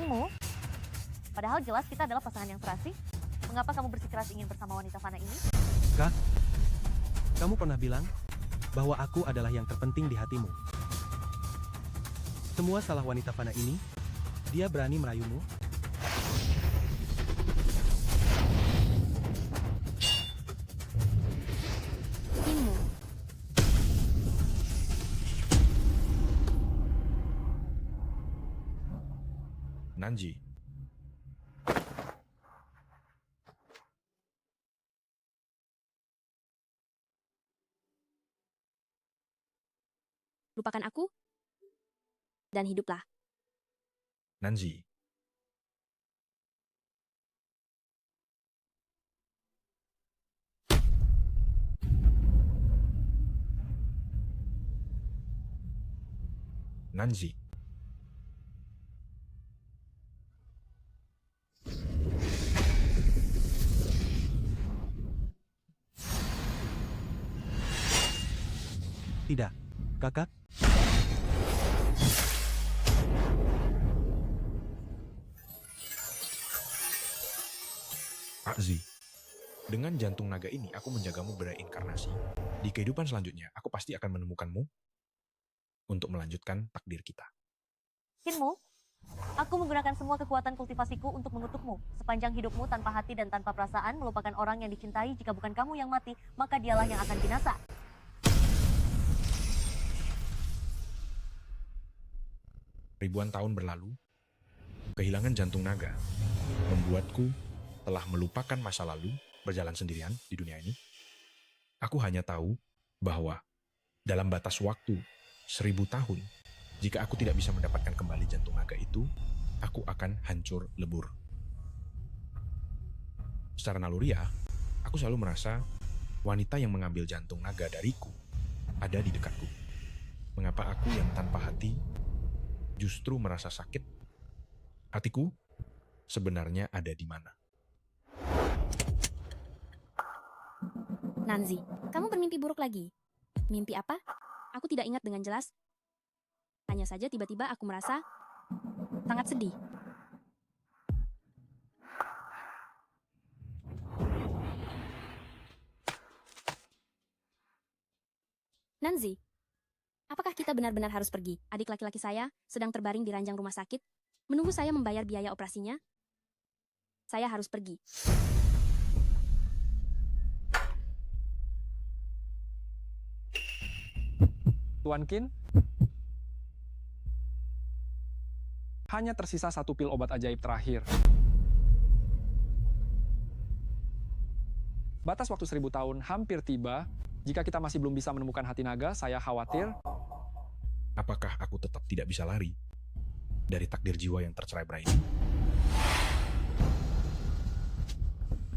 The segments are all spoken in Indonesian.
Qinmu, padahal jelas kita adalah pasangan yang serasi. Mengapa kamu bersikeras ingin bersama wanita fana ini? Kak, kamu pernah bilang bahwa aku adalah yang terpenting di hatimu. Semua salah wanita fana ini, dia berani merayumu. Qinmu, Nanji, Lupakan aku dan hiduplah. Nanji. Nanji. Tidak, kakak. Akzi, dengan jantung naga ini aku menjagamu bereinkarnasi. Di kehidupan selanjutnya, aku pasti akan menemukanmu untuk melanjutkan takdir kita. Qinmu, aku menggunakan semua kekuatan kultivasiku untuk mengutukmu. Sepanjang hidupmu tanpa hati dan tanpa perasaan, melupakan orang yang dicintai. Jika bukan kamu yang mati, maka dialah yang akan binasa. Ribuan tahun berlalu, kehilangan jantung naga membuatku telah melupakan masa lalu berjalan sendirian di dunia ini. Aku hanya tahu bahwa dalam batas waktu 1000 tahun, jika aku tidak bisa mendapatkan kembali jantung naga itu, aku akan hancur lebur. Secara naluriah, aku selalu merasa wanita yang mengambil jantung naga dariku ada di dekatku. Mengapa aku yang tanpa hati justru merasa sakit? Hatiku sebenarnya ada di mana? Nanzi, kamu bermimpi buruk lagi. Mimpi apa? Aku tidak ingat dengan jelas. Hanya saja tiba-tiba aku merasa sangat sedih. Nanzi, apakah kita benar-benar harus pergi? Adik laki-laki saya sedang terbaring di ranjang rumah sakit, menunggu saya membayar biaya operasinya. Saya harus pergi. Tuan Qin, hanya tersisa 1 pil obat ajaib terakhir. Batas waktu 1000 tahun hampir tiba. Jika kita masih belum bisa menemukan hati naga, saya khawatir. Apakah aku tetap tidak bisa lari dari takdir jiwa yang tercerai-berai ini?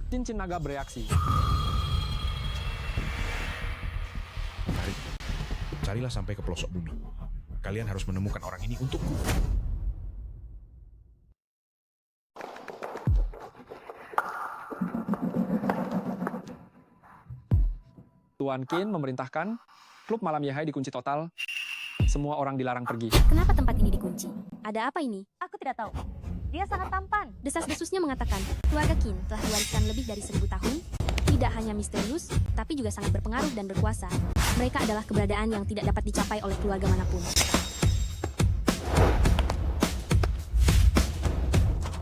Cincin naga bereaksi. Carilah sampai ke pelosok bumi. Kalian harus menemukan orang ini untukku. Tuan Qin memerintahkan klub malam Yehai dikunci total. Semua orang dilarang pergi. Kenapa tempat ini dikunci? Ada apa ini? Aku tidak tahu. Dia sangat tampan. Desas-desusnya mengatakan, keluarga Qin telah diwariskan lebih dari 1000 tahun. Tidak hanya misterius, tapi juga sangat berpengaruh dan berkuasa. Mereka adalah keberadaan yang tidak dapat dicapai oleh keluarga manapun.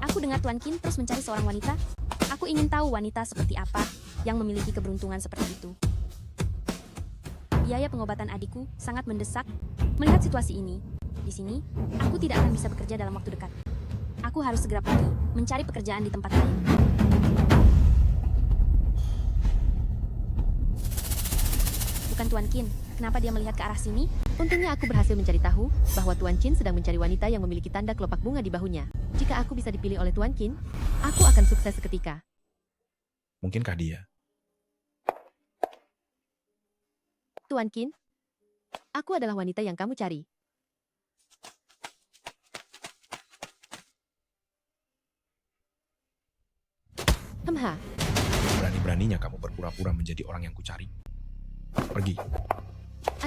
Aku dengar Tuan Qin terus mencari seorang wanita. Aku ingin tahu wanita seperti apa yang memiliki keberuntungan seperti itu. Biaya pengobatan adikku sangat mendesak. Melihat situasi ini, di sini, aku tidak akan bisa bekerja dalam waktu dekat. Aku harus segera pergi, mencari pekerjaan di tempat lain. Bukan Tuan Qin, kenapa dia melihat ke arah sini? Untungnya aku berhasil mencari tahu bahwa Tuan Qin sedang mencari wanita yang memiliki tanda kelopak bunga di bahunya. Jika aku bisa dipilih oleh Tuan Qin, aku akan sukses seketika. Mungkinkah dia? Tuan Qin, aku adalah wanita yang kamu cari. Hemha, Berani-beraninya kamu berpura-pura menjadi orang yang kucari. Pergi.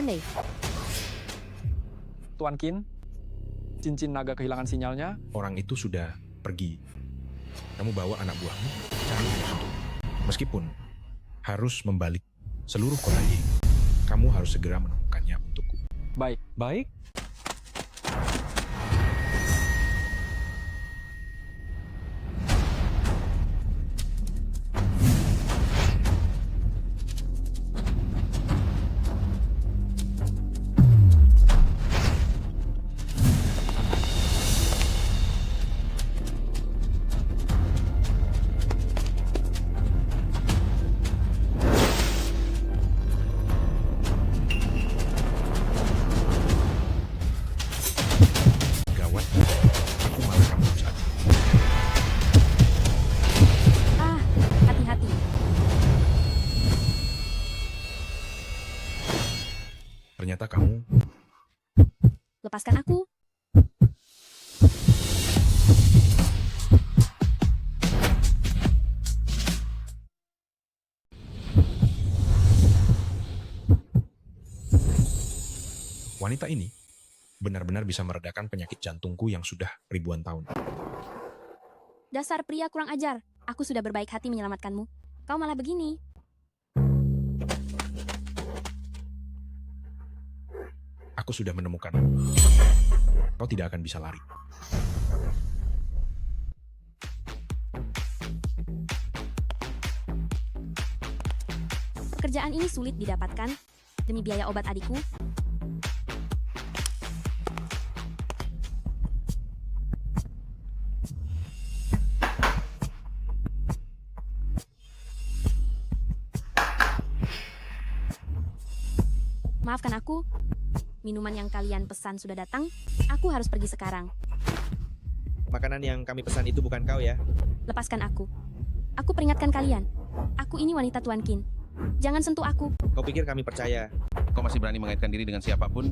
aneh. Tuan Qin, cincin naga kehilangan sinyalnya. Orang itu sudah pergi. Kamu bawa anak buahmu, cari dia untuk. Meskipun harus membalik seluruh kota ini, kamu harus segera menemukannya untukku. Baik. Baik. Gawat, aku malah kamu saat ini. Ah, hati-hati. Ternyata kamu Lepaskan aku. wanita ini benar-benar bisa meredakan penyakit jantungku yang sudah ribuan tahun. Dasar pria kurang ajar. Aku sudah berbaik hati menyelamatkanmu. Kau malah begini. Aku sudah menemukan. Kau tidak akan bisa lari. Pekerjaan ini sulit didapatkan. Demi biaya obat adikku, maafkan aku. Minuman yang kalian pesan sudah datang. Aku harus pergi sekarang. Makanan yang kami pesan itu bukan kau ya? Lepaskan aku. Aku peringatkan kalian. Aku ini wanita Tuan Qin. Jangan sentuh aku. Kau pikir kami percaya? Kau masih berani mengaitkan diri dengan siapapun?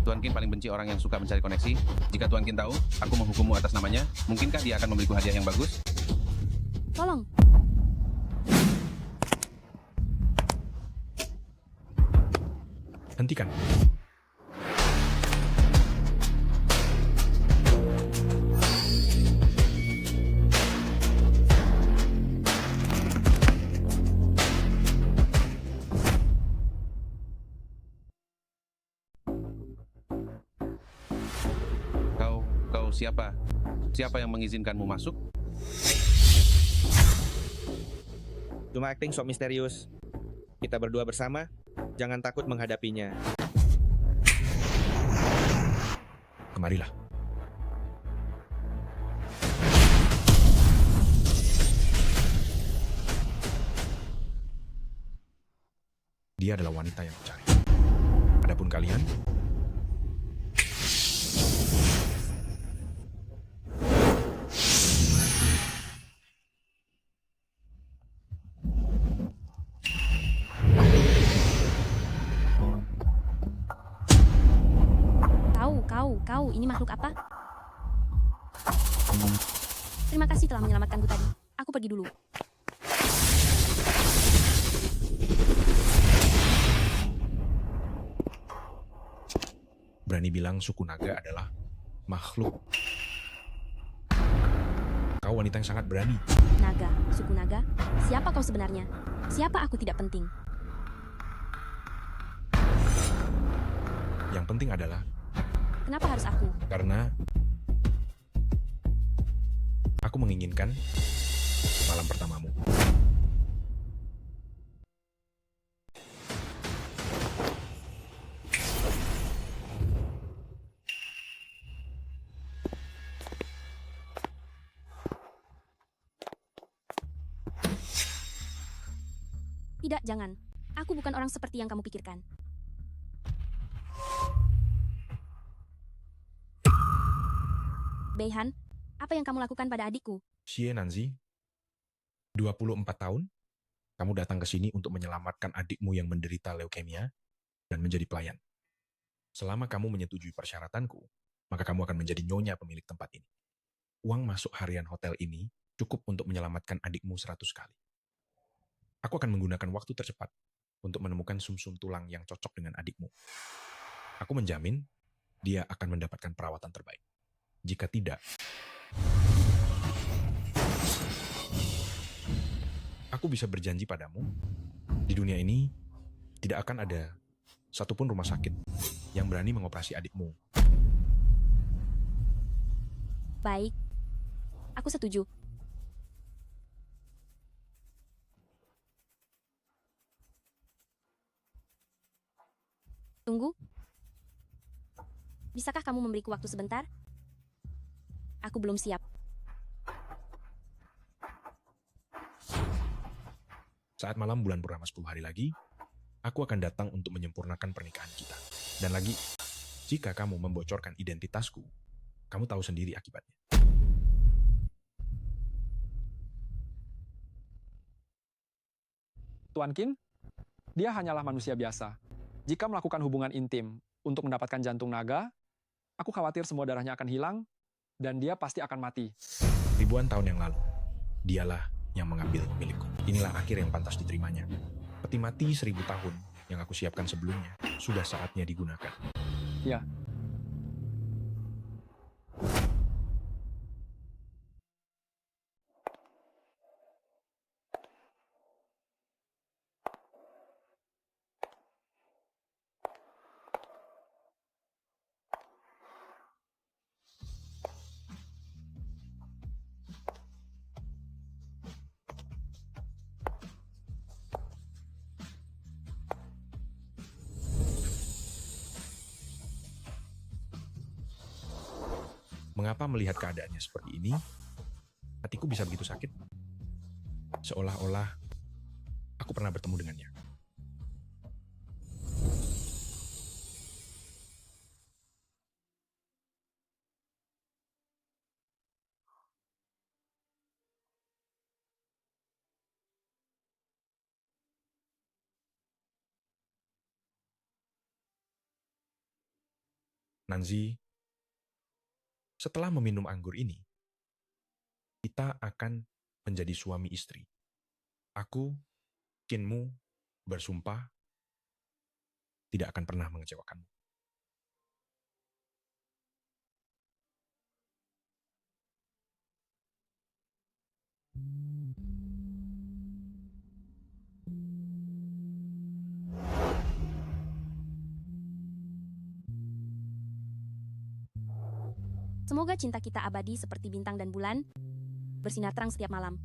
Tuan Qin paling benci orang yang suka mencari koneksi. Jika Tuan Qin tahu, aku menghukummu atas namanya, mungkinkah dia akan memberiku hadiah yang bagus? Tolong. Hentikan. Kau siapa? Siapa yang mengizinkanmu masuk? Cuma acting sok misterius. Kita berdua bersama, jangan takut menghadapinya. Kemarilah. Dia adalah wanita yang mencari. Adapun kalian, Kau, ini makhluk apa? Terima kasih telah menyelamatkanku tadi. Aku pergi dulu. berani bilang suku naga adalah makhluk. Kau wanita yang sangat berani. Naga, suku naga. Siapa kau sebenarnya? Siapa aku tidak penting. Yang penting adalah Kenapa harus aku? karena aku menginginkan malam pertamamu. Tidak, jangan. Aku bukan orang seperti yang kamu pikirkan. Beihan, apa yang kamu lakukan pada adikku? Xie Nanzi, 24 tahun, kamu datang ke sini untuk menyelamatkan adikmu yang menderita leukemia dan menjadi pelayan. Selama kamu menyetujui persyaratanku, maka kamu akan menjadi nyonya pemilik tempat ini. Uang masuk harian hotel ini cukup untuk menyelamatkan adikmu 100 kali. Aku akan menggunakan waktu tercepat untuk menemukan sumsum tulang yang cocok dengan adikmu. Aku menjamin dia akan mendapatkan perawatan terbaik. Jika tidak, aku bisa berjanji padamu, di dunia ini tidak akan ada satupun rumah sakit yang berani mengoperasi adikmu. Baik, aku setuju. Tunggu. Bisakah kamu memberiku waktu sebentar? Aku belum siap. Saat malam bulan purnama 10 hari lagi, aku akan datang untuk menyempurnakan pernikahan kita. Dan lagi, jika kamu membocorkan identitasku, kamu tahu sendiri akibatnya. Tuan Qin, dia hanyalah manusia biasa. Jika melakukan hubungan intim untuk mendapatkan jantung naga, aku khawatir semua darahnya akan hilang, dan dia pasti akan mati. Ribuan tahun yang lalu, dialah yang mengambil milikku. Inilah akhir yang pantas diterimanya. Peti mati 1000 tahun yang aku siapkan sebelumnya, sudah saatnya digunakan. Ya, Mengapa melihat keadaannya seperti ini, hatiku bisa begitu sakit? Seolah-olah aku pernah bertemu dengannya. Nanzi, setelah meminum anggur ini, kita akan menjadi suami istri. Aku, Qinmu, bersumpah tidak akan pernah mengecewakanmu. Semoga cinta kita abadi seperti bintang dan bulan, bersinar terang setiap malam.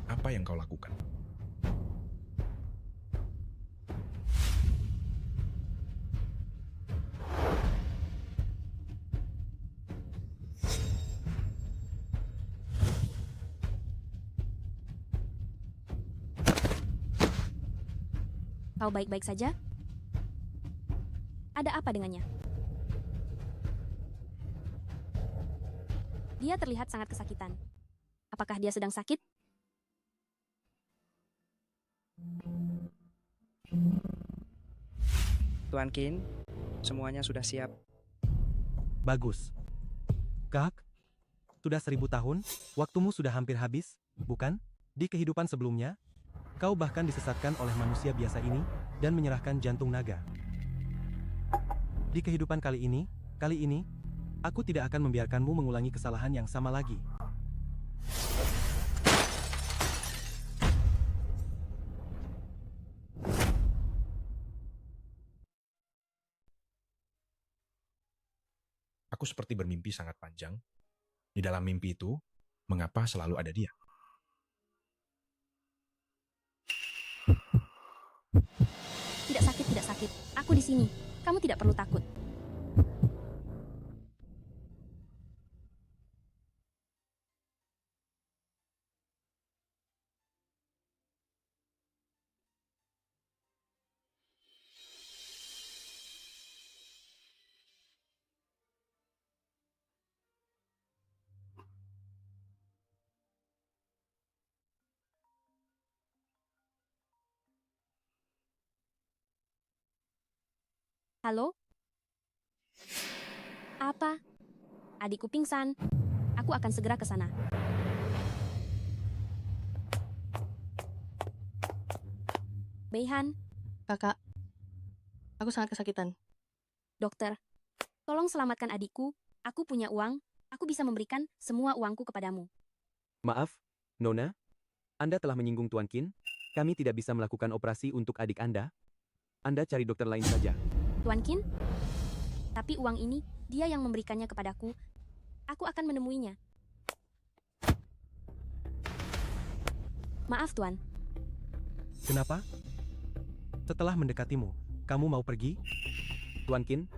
Apa yang kau lakukan? Kau baik-baik saja? Ada apa dengannya? Dia terlihat sangat kesakitan. Apakah dia sedang sakit? Tuan Qin, semuanya sudah siap. Bagus. Kak, sudah 1000 tahun, waktumu sudah hampir habis, bukan? Di kehidupan sebelumnya, kau bahkan disesatkan oleh manusia biasa ini dan menyerahkan jantung naga. Di kehidupan kali ini, aku tidak akan membiarkanmu mengulangi kesalahan yang sama lagi. Aku seperti bermimpi sangat panjang. Di dalam mimpi itu, mengapa selalu ada dia? Tidak sakit, tidak sakit. Aku di sini. Kamu tidak perlu takut. Halo? Apa? Adikku pingsan. Aku akan segera ke sana. Beihan, Kakak, aku sangat kesakitan. dokter, tolong selamatkan adikku. Aku punya uang, aku bisa memberikan semua uangku kepadamu. Maaf, Nona. Anda telah menyinggung Tuan Qin. Kami tidak bisa melakukan operasi untuk adik Anda. Anda cari dokter lain saja. Tuan Qin? Tapi uang ini, dia yang memberikannya kepadaku. Aku akan menemuinya. Maaf, Tuan. Kenapa? Setelah mendekatimu, kamu mau pergi? Tuan Qin,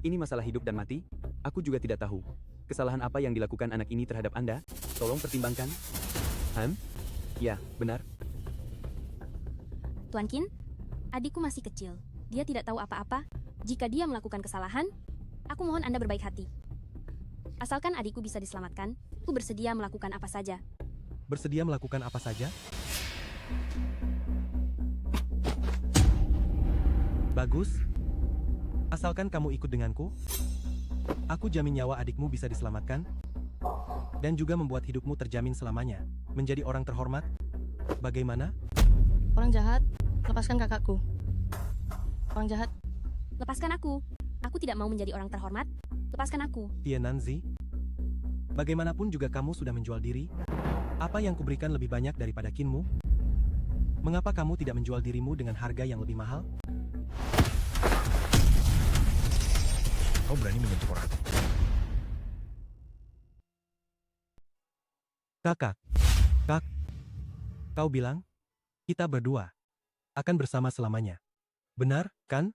ini masalah hidup dan mati. Aku juga tidak tahu. Kesalahan apa yang dilakukan anak ini terhadap Anda? Tolong pertimbangkan. Ya, benar. Tuan Qin, adikku masih kecil. Dia tidak tahu apa-apa. Jika dia melakukan kesalahan, aku mohon Anda berbaik hati. Asalkan adikku bisa diselamatkan, aku bersedia melakukan apa saja. Bersedia melakukan apa saja? Bagus. Asalkan kamu ikut denganku, aku jamin nyawa adikmu bisa diselamatkan, dan juga membuat hidupmu terjamin selamanya, menjadi orang terhormat. Bagaimana? Orang jahat, lepaskan kakakku. Orang jahat, Lepaskan aku. Aku tidak mau menjadi orang terhormat. Lepaskan aku. Tiananzi, bagaimanapun juga kamu sudah menjual diri. Apa yang kuberikan lebih banyak daripada kinmu? Mengapa kamu tidak menjual dirimu dengan harga yang lebih mahal? Kau berani menyentuh orang. Kakak, kau bilang, kita berdua akan bersama selamanya. Benar, kan?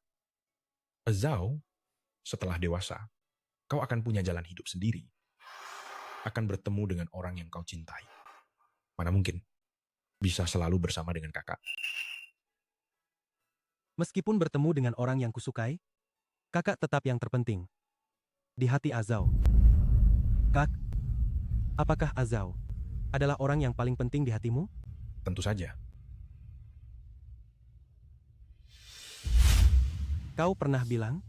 Zhao, setelah dewasa, kau akan punya jalan hidup sendiri. Akan bertemu dengan orang yang kau cintai. Mana mungkin bisa selalu bersama dengan kakak. Meskipun bertemu dengan orang yang kusukai, kakak tetap yang terpenting di hati Azao. Kak, apakah Azao adalah orang yang paling penting di hatimu? Tentu saja. Kau pernah bilang,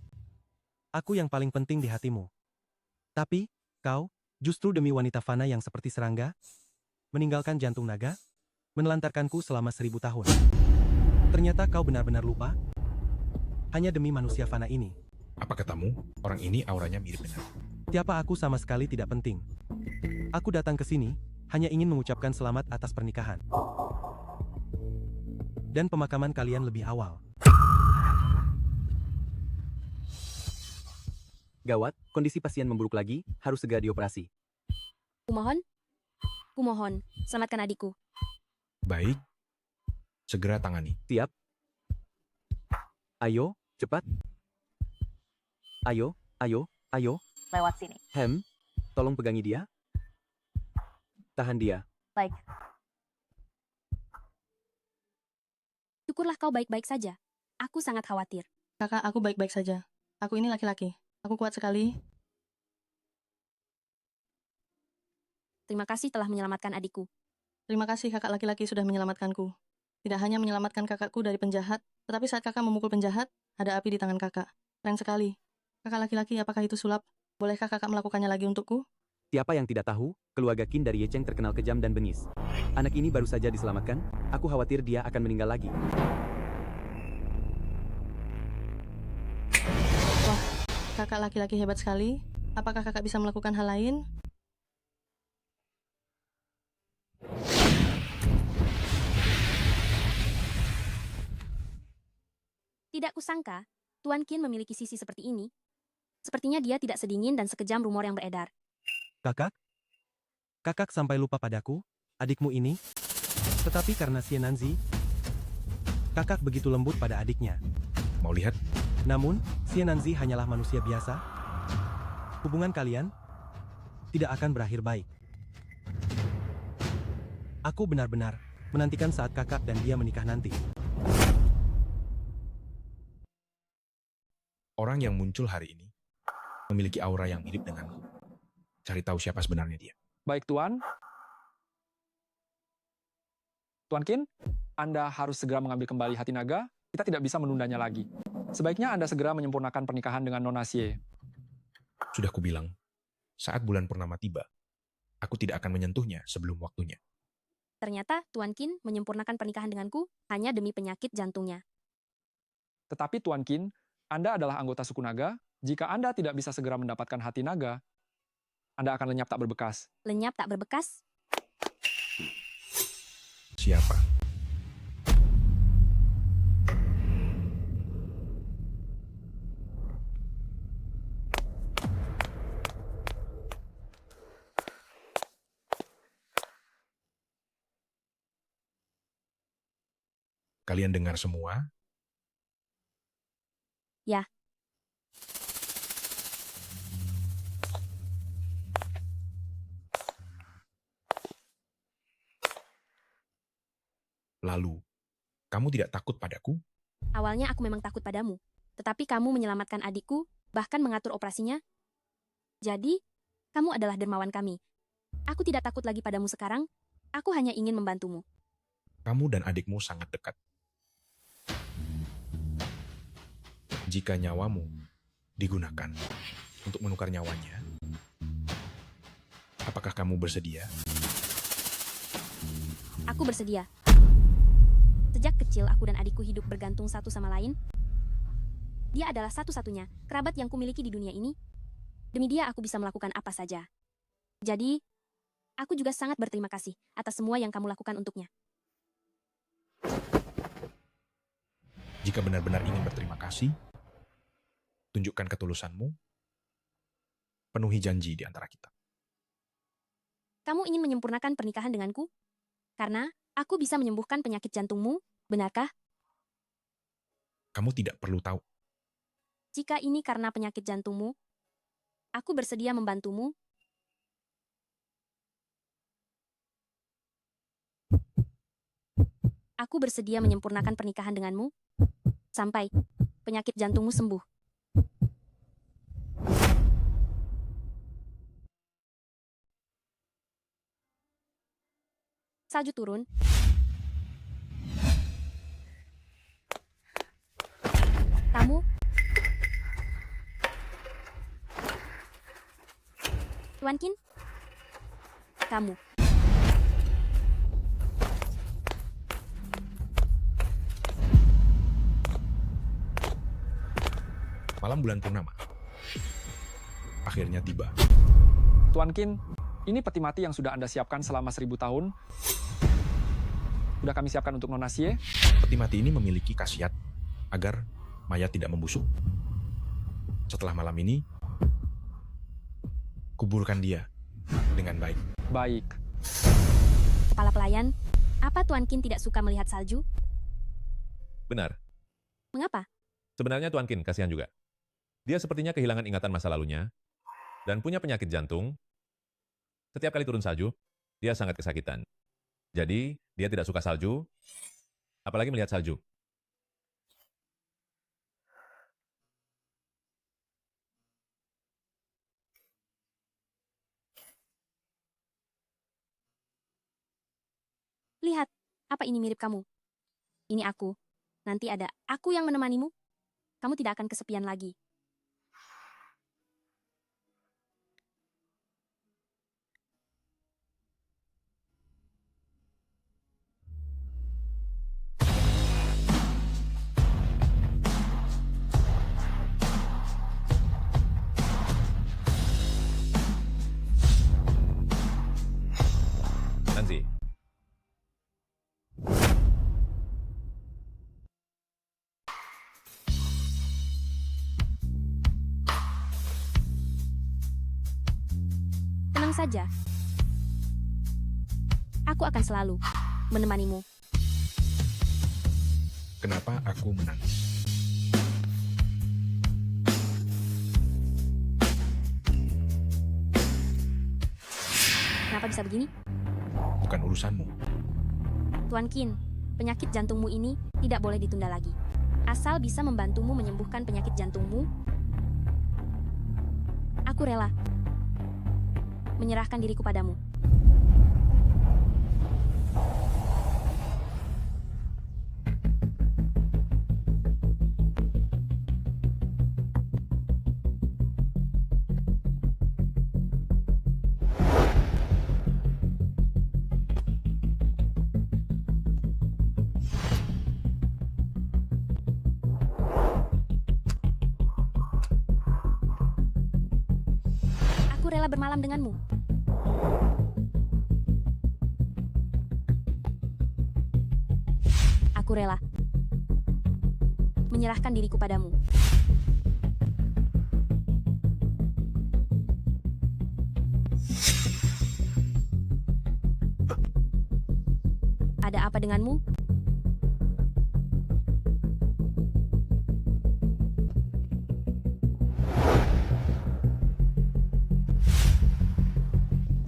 aku yang paling penting di hatimu. Tapi, kau, justru demi wanita fana yang seperti serangga, meninggalkan jantung naga, menelantarkanku selama 1000 tahun. Ternyata kau benar-benar lupa, hanya demi manusia fana ini. Apa katamu, orang ini auranya mirip dengan... Siapa aku sama sekali tidak penting. Aku datang ke sini, hanya ingin mengucapkan selamat atas pernikahan. Dan pemakaman kalian lebih awal. Gawat, kondisi pasien memburuk lagi, harus segera dioperasi. Kumohon, selamatkan adikku. Baik, segera tangani. Siap. Ayo, cepat. Ayo. Lewat sini. Tolong pegangi dia. Tahan dia. Baik. Syukurlah kau baik-baik saja. Aku sangat khawatir. kakak, aku baik-baik saja. Aku ini laki-laki. Aku kuat sekali. Terima kasih telah menyelamatkan adikku. Terima kasih kakak laki-laki sudah menyelamatkanku. Tidak hanya menyelamatkan kakakku dari penjahat, tetapi saat kakak memukul penjahat, ada api di tangan kakak. Keren sekali. Kakak laki-laki, apakah itu sulap? Bolehkah kakak melakukannya lagi untukku? Siapa yang tidak tahu, keluarga Qin dari Ye Cheng terkenal kejam dan bengis. Anak ini baru saja diselamatkan, aku khawatir dia akan meninggal lagi. Wah, kakak laki-laki hebat sekali. Apakah kakak bisa melakukan hal lain? Tidak kusangka, Tuan Qin memiliki sisi seperti ini. Sepertinya dia tidak sedingin dan sekejam rumor yang beredar. Kakak? Kakak sampai lupa padaku, adikmu ini? Tetapi karena Xiananzi, kakak begitu lembut pada adiknya. Mau lihat? Namun, Xiananzi hanyalah manusia biasa. Hubungan kalian tidak akan berakhir baik. Aku benar-benar menantikan saat kakak dan dia menikah nanti. Orang yang muncul hari ini memiliki aura yang mirip denganku. Cari tahu siapa sebenarnya dia. Baik, Tuan. Tuan Qin, Anda harus segera mengambil kembali hati naga. Kita tidak bisa menundanya lagi. Sebaiknya Anda segera menyempurnakan pernikahan dengan Nona Xie. Sudah kubilang, saat bulan purnama tiba, aku tidak akan menyentuhnya sebelum waktunya. Ternyata Tuan Qin menyempurnakan pernikahan denganku hanya demi penyakit jantungnya. Tetapi Tuan Qin, Anda adalah anggota suku naga. Jika Anda tidak bisa segera mendapatkan hati naga, Anda akan lenyap tak berbekas. Lenyap tak berbekas? Siapa? Kalian dengar semua? Ya. Lalu, kamu tidak takut padaku? Awalnya aku memang takut padamu. Tetapi kamu menyelamatkan adikku, bahkan mengatur operasinya. Jadi, kamu adalah dermawan kami. Aku tidak takut lagi padamu sekarang. Aku hanya ingin membantumu. Kamu dan adikmu sangat dekat. Jika nyawamu digunakan untuk menukar nyawanya, apakah kamu bersedia? Aku bersedia. Sejak kecil aku dan adikku hidup bergantung satu sama lain. Dia adalah satu-satunya kerabat yang kumiliki di dunia ini. Demi dia aku bisa melakukan apa saja. Jadi, aku juga sangat berterima kasih atas semua yang kamu lakukan untuknya. Jika benar-benar ingin berterima kasih, tunjukkan ketulusanmu, penuhi janji di antara kita. Kamu ingin menyempurnakan pernikahan denganku? Karena aku bisa menyembuhkan penyakit jantungmu, benarkah? Kamu tidak perlu tahu. Jika ini karena penyakit jantungmu, aku bersedia membantumu. Aku bersedia menyempurnakan pernikahan denganmu sampai penyakit jantungmu sembuh. Salju turun. Kamu? Tuan Qin? Kamu. Malam bulan purnama akhirnya tiba. Tuan Qin, ini peti mati yang sudah Anda siapkan selama 1000 tahun. Sudah kami siapkan untuk Nona Xie. Peti mati ini memiliki khasiat agar mayat tidak membusuk. Setelah malam ini, kuburkan dia dengan baik. Baik. Kepala pelayan, apa Tuan Qin tidak suka melihat salju? Benar. Mengapa? Sebenarnya Tuan Qin kasihan juga. Dia sepertinya kehilangan ingatan masa lalunya dan punya penyakit jantung. Setiap kali turun salju, dia sangat kesakitan. Jadi, dia tidak suka salju, apalagi melihat salju. Lihat, apa ini mirip kamu? Ini aku. Nanti ada aku yang menemanimu. Kamu tidak akan kesepian lagi. Nanzi, Tenang saja. Aku akan selalu menemanimu. Kenapa aku menangis? Kenapa bisa begini? Bukan urusanmu. Tuan Qin, penyakit jantungmu ini tidak boleh ditunda lagi. Asal bisa membantumu menyembuhkan penyakit jantungmu, aku rela menyerahkan diriku padamu. Aku rela bermalam denganmu. Aku rela menyerahkan diriku padamu. Ada apa denganmu?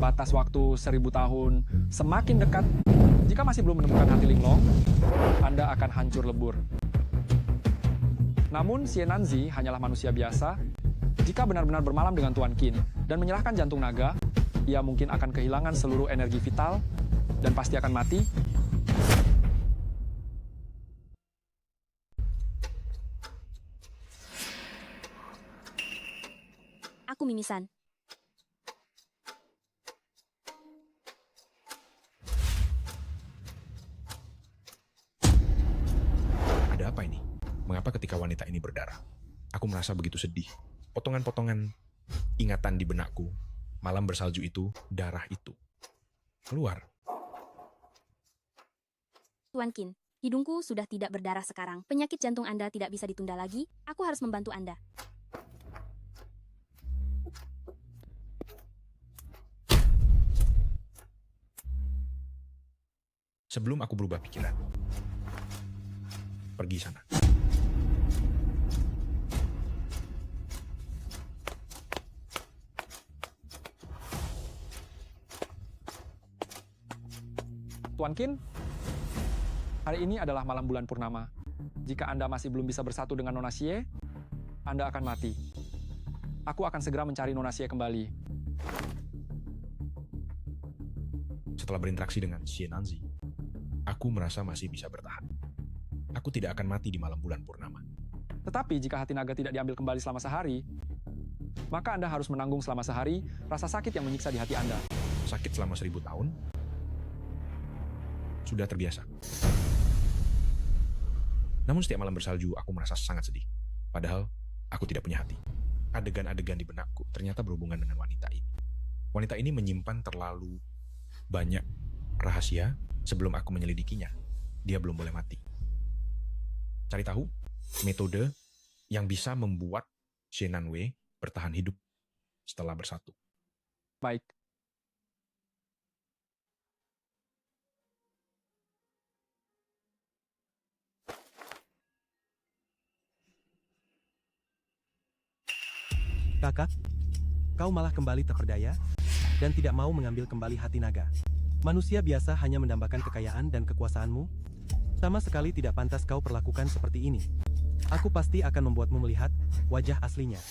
Batas waktu 1000 tahun semakin dekat. Jika masih belum menemukan hati Linglong, Anda akan hancur lebur. Namun, Xiananzi hanyalah manusia biasa. Jika benar-benar bermalam dengan Tuan Qin dan menyerahkan jantung naga, ia mungkin akan kehilangan seluruh energi vital dan pasti akan mati. Aku mimisan. Ada apa ini? Mengapa ketika wanita ini berdarah, aku merasa begitu sedih? Potongan-potongan ingatan di benakku, malam bersalju itu, darah itu. Keluar. Tuan Qin, hidungku sudah tidak berdarah sekarang. Penyakit jantung Anda tidak bisa ditunda lagi. Aku harus membantu Anda. Sebelum aku berubah pikiran, pergi sana. Tuan Qin, hari ini adalah malam bulan purnama. Jika Anda masih belum bisa bersatu dengan Nona Xie, Anda akan mati. Aku akan segera mencari Nona Xie kembali. Setelah berinteraksi dengan Xiananzi, aku merasa masih bisa bertahan. Aku tidak akan mati di malam bulan purnama. Tetapi jika hati naga tidak diambil kembali selama sehari, maka Anda harus menanggung selama sehari rasa sakit yang menyiksa di hati Anda. Sakit selama 1000 tahun? Sudah terbiasa. Namun setiap malam bersalju, aku merasa sangat sedih. Padahal, aku tidak punya hati. Adegan-adegan di benakku ternyata berhubungan dengan wanita ini. Wanita ini menyimpan terlalu banyak rahasia sebelum aku menyelidikinya. Dia belum boleh mati. Cari tahu metode yang bisa membuat Shenan Wei bertahan hidup setelah bersatu. Baik. Kakak, kau malah kembali terperdaya dan tidak mau mengambil kembali hati naga. Manusia biasa hanya mendambakan kekayaan dan kekuasaanmu. Sama sekali tidak pantas kau perlakukan seperti ini. Aku pasti akan membuatmu melihat wajah aslinya.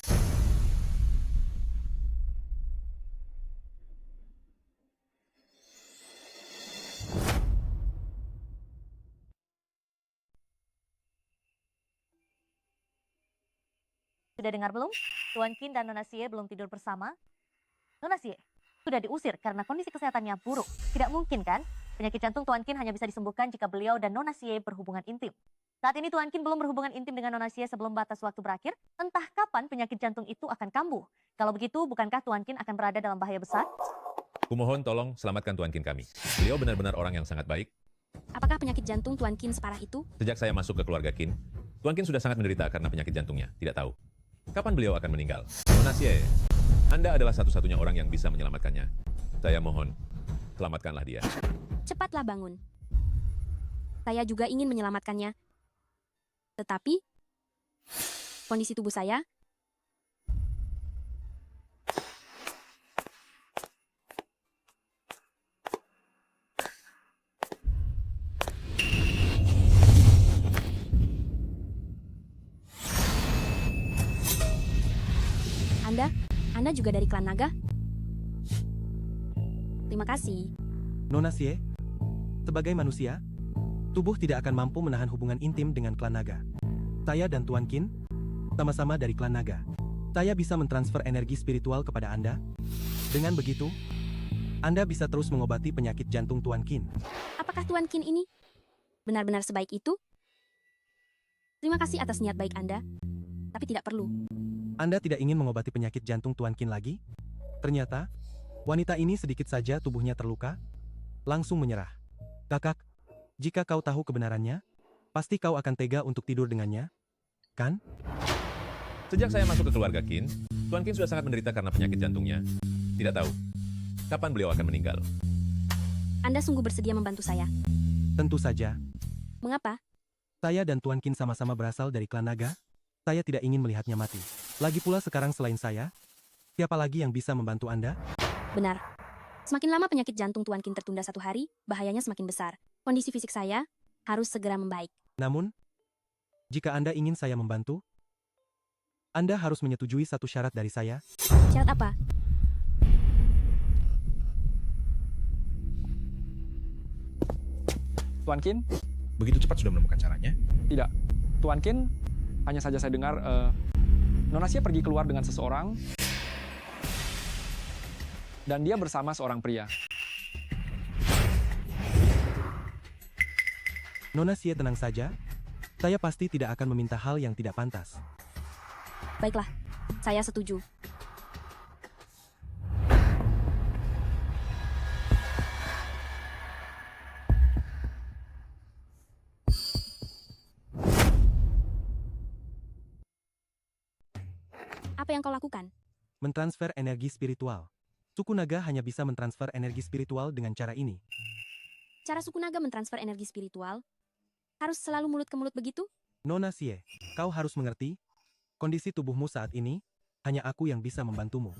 Sudah dengar belum? Tuan Qin dan Nona Xie belum tidur bersama. Nona Xie sudah diusir karena kondisi kesehatannya buruk. Tidak mungkin kan? Penyakit jantung Tuan Qin hanya bisa disembuhkan jika beliau dan Nona Xie berhubungan intim. Saat ini Tuan Qin belum berhubungan intim dengan Nona Xie sebelum batas waktu berakhir. Entah kapan penyakit jantung itu akan kambuh. Kalau begitu, bukankah Tuan Qin akan berada dalam bahaya besar? Kumohon tolong selamatkan Tuan Qin kami. Beliau benar-benar orang yang sangat baik. Apakah penyakit jantung Tuan Qin separah itu? Sejak saya masuk ke keluarga Qin, Tuan Qin sudah sangat menderita karena penyakit jantungnya. Tidak tahu kapan beliau akan meninggal. Nona Xie, Anda adalah satu-satunya orang yang bisa menyelamatkannya. Saya mohon, selamatkanlah dia. Cepatlah bangun. Saya juga ingin menyelamatkannya. Tetapi, kondisi tubuh saya Anda juga dari klan naga? Terima kasih. Nona Xie, sebagai manusia, tubuh tidak akan mampu menahan hubungan intim dengan klan naga. Saya dan Tuan Qin sama-sama dari klan naga. Saya bisa mentransfer energi spiritual kepada Anda. Dengan begitu, Anda bisa terus mengobati penyakit jantung Tuan Qin. Apakah Tuan Qin ini benar-benar sebaik itu? Terima kasih atas niat baik Anda, tapi tidak perlu. Anda tidak ingin mengobati penyakit jantung Tuan Qin lagi? Ternyata, wanita ini sedikit saja tubuhnya terluka, langsung menyerah. Kakak, jika kau tahu kebenarannya, pasti kau akan tega untuk tidur dengannya, kan? Sejak saya masuk ke keluarga Qin, Tuan Qin sudah sangat menderita karena penyakit jantungnya. Tidak tahu kapan beliau akan meninggal. Anda sungguh bersedia membantu saya. Tentu saja, Mengapa? saya dan Tuan Qin sama-sama berasal dari klan naga. Saya tidak ingin melihatnya mati. Lagi pula sekarang selain saya, siapa lagi yang bisa membantu Anda? Benar. Semakin lama penyakit jantung Tuan Qin tertunda 1 hari, bahayanya semakin besar. Kondisi fisik saya harus segera membaik. Namun, jika Anda ingin saya membantu, Anda harus menyetujui satu syarat dari saya. Syarat apa? Tuan Qin? Begitu cepat sudah menemukan caranya? Tidak. Tuan Qin, hanya saja saya dengar Nona Xie pergi keluar dengan seseorang dan dia bersama seorang pria. Nona Xie tenang saja, saya pasti tidak akan meminta hal yang tidak pantas. Baiklah, saya setuju. Apa yang kau lakukan? Mentransfer energi spiritual. Suku naga hanya bisa mentransfer energi spiritual dengan cara ini. Cara suku naga mentransfer energi spiritual? Harus selalu mulut ke mulut begitu? Nona Xie, kau harus mengerti, kondisi tubuhmu saat ini, hanya aku yang bisa membantumu.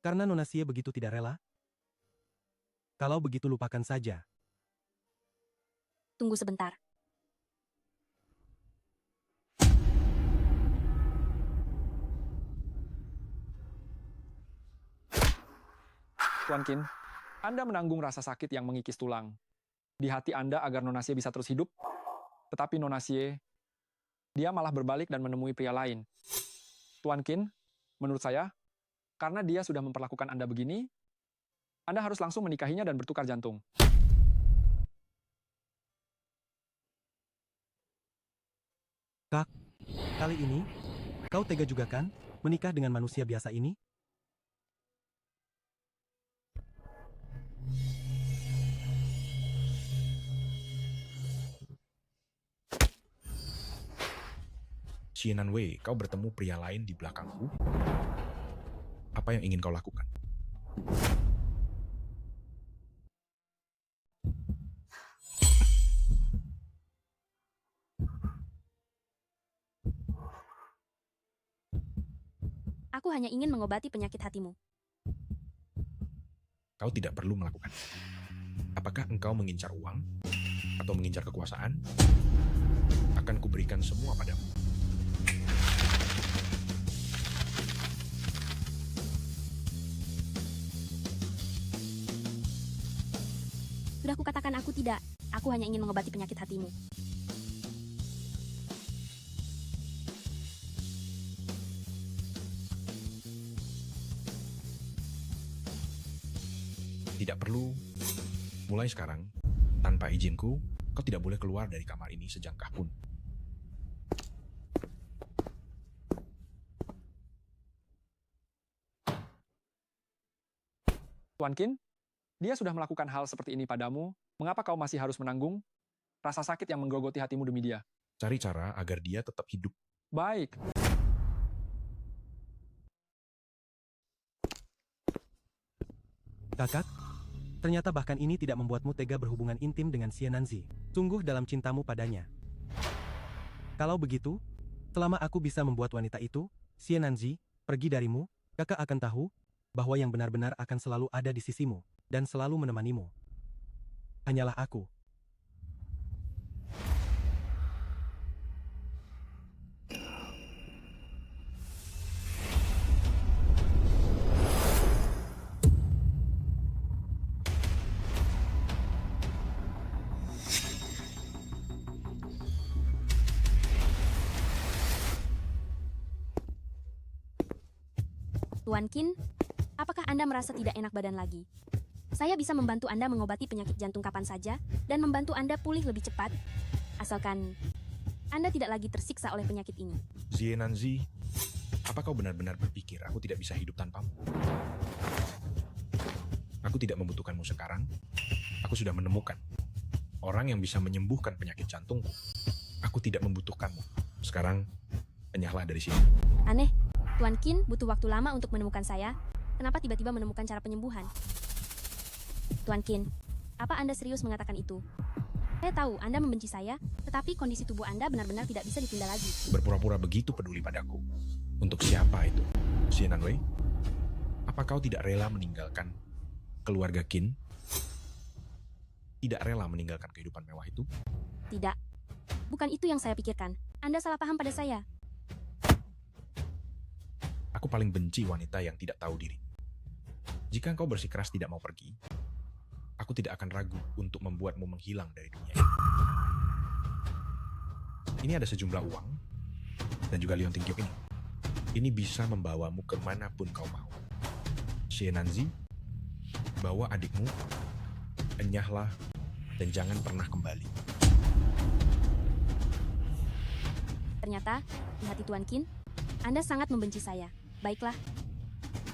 Karena Nona Xie begitu tidak rela, kalau begitu lupakan saja. Tunggu sebentar. Tuan Qin, Anda menanggung rasa sakit yang mengikis tulang di hati Anda agar Nona Xie bisa terus hidup, tetapi Nona Xie, dia malah berbalik dan menemui pria lain. Tuan Qin, menurut saya, karena dia sudah memperlakukan Anda begini, Anda harus langsung menikahinya dan bertukar jantung. Kak, kali ini, kau tega juga kan, menikah dengan manusia biasa ini? Xianan Wei, kau bertemu pria lain di belakangku? Apa yang ingin kau lakukan? Aku hanya ingin mengobati penyakit hatimu. Kau tidak perlu melakukan. Apakah engkau mengincar uang? Atau mengincar kekuasaan? Akan kuberikan semua padamu. Sudah kukatakan aku tidak. Aku hanya ingin mengobati penyakit hatimu. Tidak perlu. Mulai sekarang, tanpa izinku, kau tidak boleh keluar dari kamar ini sejangkah pun. Tuan Qin, dia sudah melakukan hal seperti ini padamu, mengapa kau masih harus menanggung rasa sakit yang menggerogoti hatimu demi dia? Cari cara agar dia tetap hidup. Baik. Kakak, ternyata bahkan ini tidak membuatmu tega berhubungan intim dengan Xiananzi. Sungguh dalam cintamu padanya. Kalau begitu, selama aku bisa membuat wanita itu, Xiananzi, pergi darimu, kakak akan tahu bahwa yang benar-benar akan selalu ada di sisimu dan selalu menemanimu. Hanyalah aku. Tuan Qin, apakah Anda merasa tidak enak badan lagi? Saya bisa membantu Anda mengobati penyakit jantung kapan saja dan membantu Anda pulih lebih cepat, asalkan Anda tidak lagi tersiksa oleh penyakit ini. Zienanzi, apa kau benar-benar berpikir aku tidak bisa hidup tanpamu? Aku tidak membutuhkanmu sekarang. Aku sudah menemukan orang yang bisa menyembuhkan penyakit jantungku. Aku tidak membutuhkanmu. Sekarang, enyahlah dari sini. Aneh, Tuan Qin butuh waktu lama untuk menemukan saya. Kenapa tiba-tiba menemukan cara penyembuhan? Tuan Qin, apa Anda serius mengatakan itu? Saya tahu Anda membenci saya, tetapi kondisi tubuh Anda benar-benar tidak bisa ditunda lagi. Berpura-pura begitu peduli padaku. Untuk siapa itu? Xianan Wei? Apa kau tidak rela meninggalkan keluarga Qin? Tidak rela meninggalkan kehidupan mewah itu? Tidak. Bukan itu yang saya pikirkan. Anda salah paham pada saya. Aku paling benci wanita yang tidak tahu diri. Jika engkau bersikeras tidak mau pergi, aku tidak akan ragu untuk membuatmu menghilang dari dunia ini. Ini ada sejumlah uang, dan juga liontin giok ini. Ini bisa membawamu kemanapun kau mau. Xiananzi, bawa adikmu, enyahlah, dan jangan pernah kembali. Ternyata, di hati Tuan Qin, Anda sangat membenci saya. Baiklah,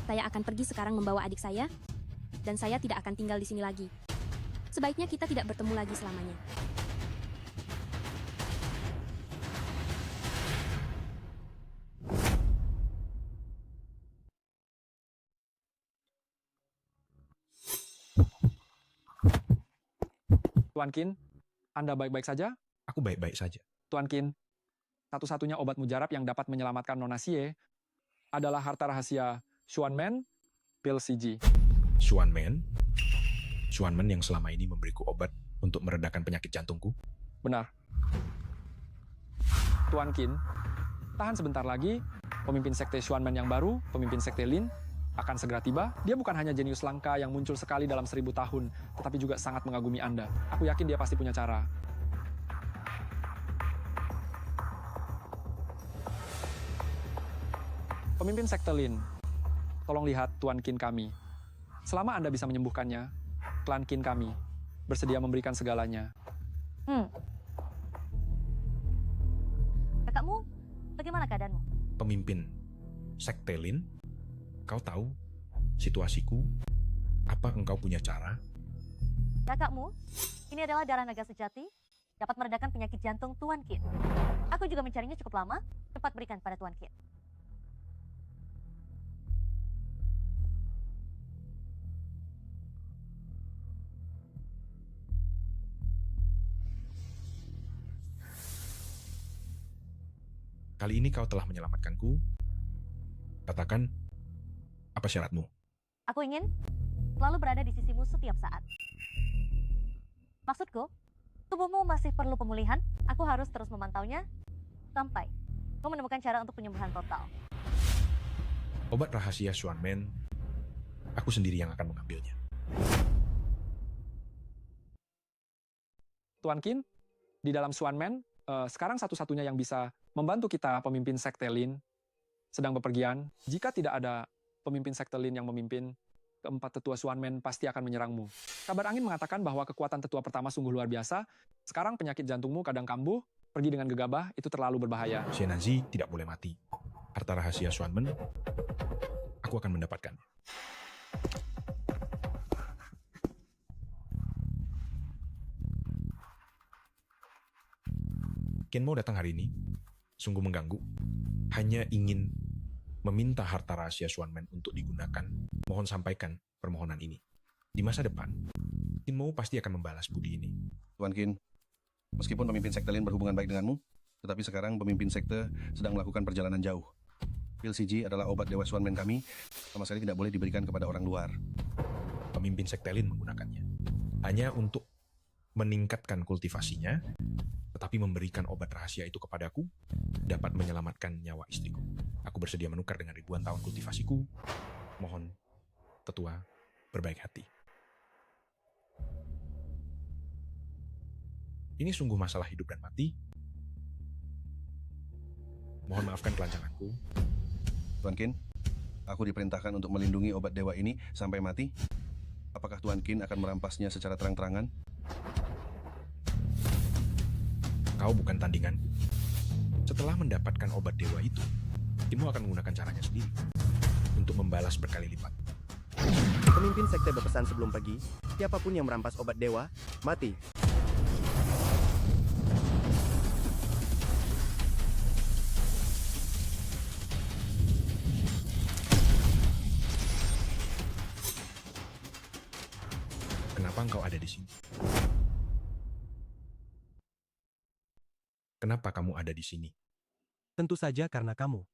saya akan pergi sekarang membawa adik saya, dan saya tidak akan tinggal di sini lagi. Sebaiknya kita tidak bertemu lagi selamanya. Tuan Qin, Anda baik-baik saja? Aku baik-baik saja. Tuan Qin, satu-satunya obat mujarab yang dapat menyelamatkan Nona Xie adalah harta rahasia Xuanmen, pil CG. Xuanmen? Xuanmen yang selama ini memberiku obat untuk meredakan penyakit jantungku? Benar. Tuan Qin, tahan sebentar lagi, pemimpin sekte Xuanmen yang baru, pemimpin sekte Lin, akan segera tiba. Dia bukan hanya jenius langka yang muncul sekali dalam 1000 tahun, tetapi juga sangat mengagumi Anda. Aku yakin dia pasti punya cara. Pemimpin sekte Lin, tolong lihat Tuan Qin kami. Selama Anda bisa menyembuhkannya, klan Qin kami bersedia memberikan segalanya. Kakakmu, bagaimana keadaanmu? Pemimpin sekte Lin, kau tahu situasiku? Apa engkau punya cara? Kakakmu, ini adalah darah naga sejati, dapat meredakan penyakit jantung Tuan Qin. Aku juga mencarinya cukup lama, cepat berikan pada Tuan Qin. Kali ini kau telah menyelamatkanku. Katakan, apa syaratmu? Aku ingin selalu berada di sisimu setiap saat. Maksudku, tubuhmu masih perlu pemulihan, aku harus terus memantaunya sampai kau menemukan cara untuk penyembuhan total. Obat rahasia Xuanmen, aku sendiri yang akan mengambilnya. Tuan Qin, di dalam Xuanmen, sekarang satu-satunya yang bisa membantu kita, pemimpin sekte Lin, sedang bepergian. Jika tidak ada pemimpin sekte Lin yang memimpin, keempat tetua Xuanmen pasti akan menyerangmu. Kabar angin mengatakan bahwa kekuatan tetua pertama sungguh luar biasa. Sekarang penyakit jantungmu kadang kambuh, pergi dengan gegabah, itu terlalu berbahaya. Xiananzi tidak boleh mati. Harta rahasia Xuanmen, aku akan mendapatkannya. Ken mau datang hari ini, sungguh mengganggu. Hanya ingin meminta harta rahasia Xuanmen untuk digunakan. Mohon sampaikan permohonan ini. Di masa depan, Ken Mo pasti akan membalas budi ini. Tuan Qin, meskipun pemimpin sekte Lin berhubungan baik denganmu, tetapi sekarang pemimpin sekte sedang melakukan perjalanan jauh. Pil CG adalah obat Dewa Xuanmen kami, sama sekali tidak boleh diberikan kepada orang luar. Pemimpin sekte Lin menggunakannya hanya untuk meningkatkan kultivasinya, tetapi memberikan obat rahasia itu kepadaku dapat menyelamatkan nyawa istriku. Aku bersedia menukar dengan ribuan tahun kultivasiku. Mohon tetua berbaik hati. Ini sungguh masalah hidup dan mati. Mohon maafkan kelancanganku. Tuan Qin, aku diperintahkan untuk melindungi obat dewa ini sampai mati. Apakah Tuan Qin akan merampasnya secara terang-terangan? Kau bukan tandinganku. Setelah mendapatkan obat dewa itu, Kinmu akan menggunakan caranya sendiri untuk membalas berkali lipat. Pemimpin sekte berpesan sebelum pergi, siapapun yang merampas obat dewa, mati. Kenapa engkau ada di sini? Kenapa kamu ada di sini? Tentu saja karena kamu.